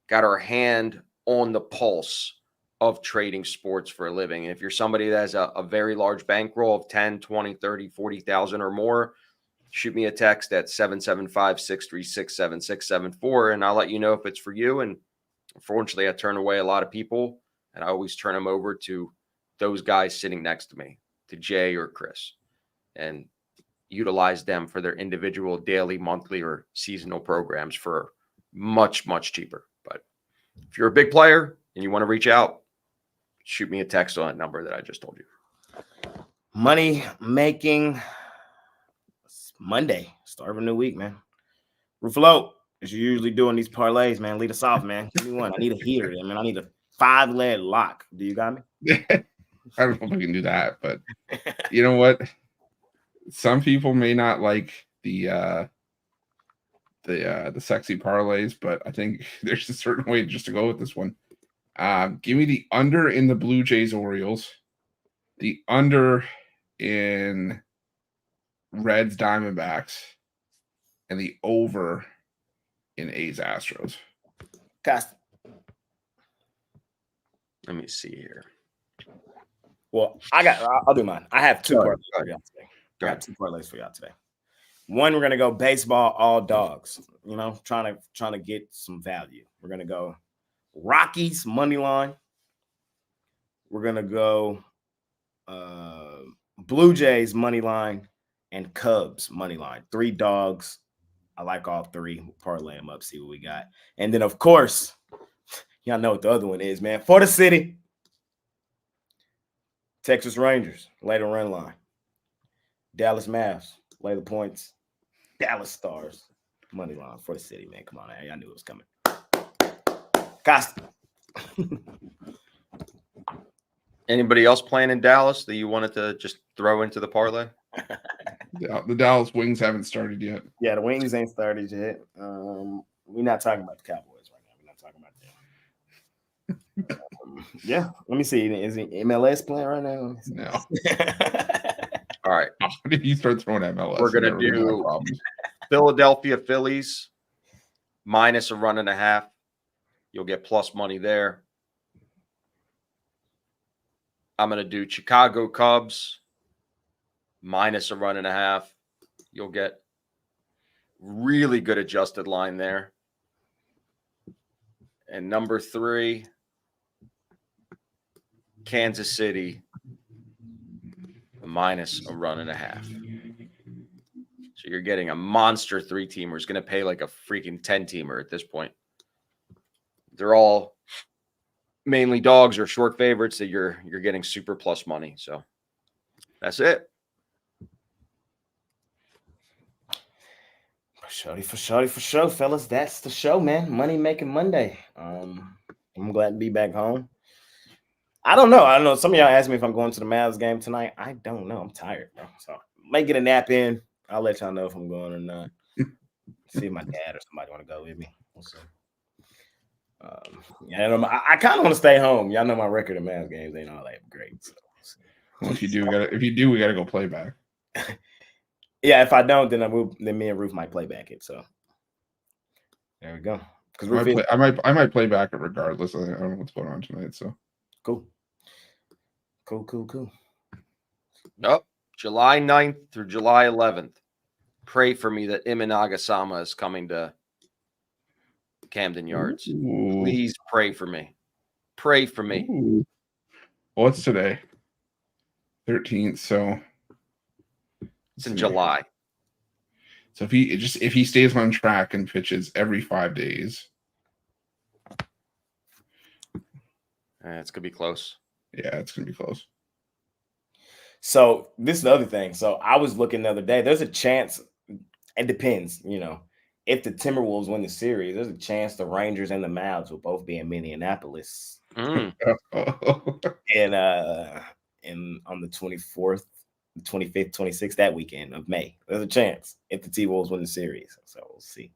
got our hand on the pulse of trading sports for a living. And if you're somebody that has a very large bankroll of 10, 20, 30, 40,000 or more, shoot me a text at 775-636-7674, and I'll let you know if it's for you. And unfortunately, I turn away a lot of people, and I always turn them over to those guys sitting next to me, to Jay or Chris, and utilize them for their individual daily, monthly, or seasonal programs for much, much cheaper. But if you're a big player and you want to reach out, shoot me a text on that number that I just told you. Money making Monday, start of a new week, man. Ruffalo, as you usually do in these parlays, man, lead us off, man. Give me one. I need a heater. I mean, I need a 5-leg lock. Do you got me? I don't know if I can do that, but you know what? Some people may not like the sexy parlays, but I think there's a certain way just to go with this one. Give me the under in the Blue Jays-Orioles, the under in Reds-Diamondbacks, and the over in A's-Astros. Cast. Let me see here. Well, I'll do mine. I have two parlays for y'all today. I got 2 parlays for y'all today. One, we're gonna go baseball all dogs. You know, trying to get some value. We're gonna go Rockies money line. We're gonna go Blue Jays money line and Cubs money line. 3 dogs. I like all 3. We'll parlay them up, see what we got. And then, of course, y'all know what the other one is, man. For the city, Texas Rangers, lay the run line. Dallas Mavs, lay the points. Dallas Stars, money line for the city, man. Come on, I knew it was coming. Costa. Anybody else playing in Dallas that you wanted to just throw into the parlay? The Dallas Wings haven't started yet. Yeah, the Wings ain't started yet. We're not talking about the Cowboys right now. We're not talking about them. Yeah, let me see. Is he MLS playing right now? No. All right. If you start throwing MLS, We're going to do Philadelphia Phillies minus a 1.5. You'll get plus money there. I'm going to do Chicago Cubs minus a 1.5. You'll get really good adjusted line there. And number 3, Kansas City minus a 1.5. So you're getting a monster 3-teamer. It's going to pay like a freaking 10-teamer at this point. They're all mainly dogs or short favorites that you're getting super plus money. So that's it. For sure, fellas. That's the show, man. Money Making Monday. I'm glad to be back home. I don't know. Some of y'all asked me if I'm going to the Mavs game tonight. I don't know. I'm tired, bro. So might get a nap in. I'll let y'all know if I'm going or not. See if my dad or somebody want to go with me. We'll see. I kind of want to stay home. Y'all know my record of Mavs games ain't all that great. So well, if you do, we gotta go play back. Yeah, if I don't, then me and Ruth might play back it. So there we go. Because I might play back it regardless. I don't know what's going on tonight. So cool. Nope. July 9th through July 11th. Pray for me that Imanagasama is coming to Camden Yards. Ooh. Please pray for me. Pray for me. Ooh. Well, it's today, 13th. So it's in July. So if he stays on track and pitches every 5 days, it's gonna be close. Yeah, it's gonna be close. So this is the other thing. So I was looking the other day. There's a chance. It depends, if the Timberwolves win the series, there's a chance the Rangers and the Mavs will both be in Minneapolis. Mm. And on the 24th, 25th, 26th, that weekend of May. There's a chance if the T-Wolves win the series. So we'll see.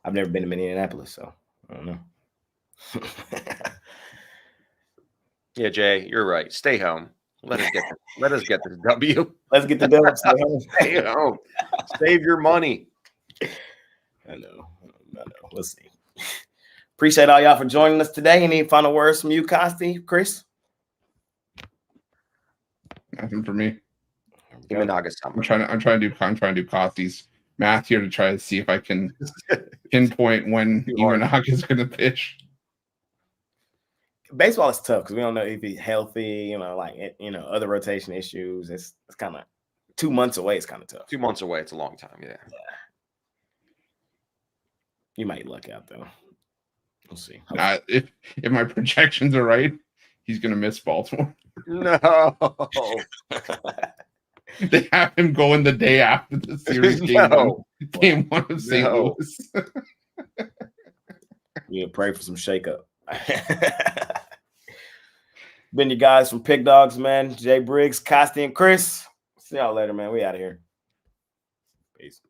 I've never been to Minneapolis, so I don't know. Yeah, Jay, you're right. Stay home. Let us get this W. Let's get the W. Stay home. Stay home. Save your money. I know. We'll see. Appreciate all y'all for joining us today. Any final words from you, Costi, Chris? Nothing for me. I'm trying to do Costi's math here to try to see if I can pinpoint when Imanaga is going to pitch. Baseball is tough because we don't know if he's healthy, other rotation issues. It's kind of 2 months away. It's kind of tough. 2 months away. It's a long time. Yeah. You might luck out though. We'll see. If my projections are right, he's going to miss Baltimore. No. They have him going the day after the series game one of St. Louis. Yeah, pray for some shakeup. Been you guys from Pig Dogs, man. Jay Briggs, Costi, and Chris. See y'all later, man. We out of here. Peace.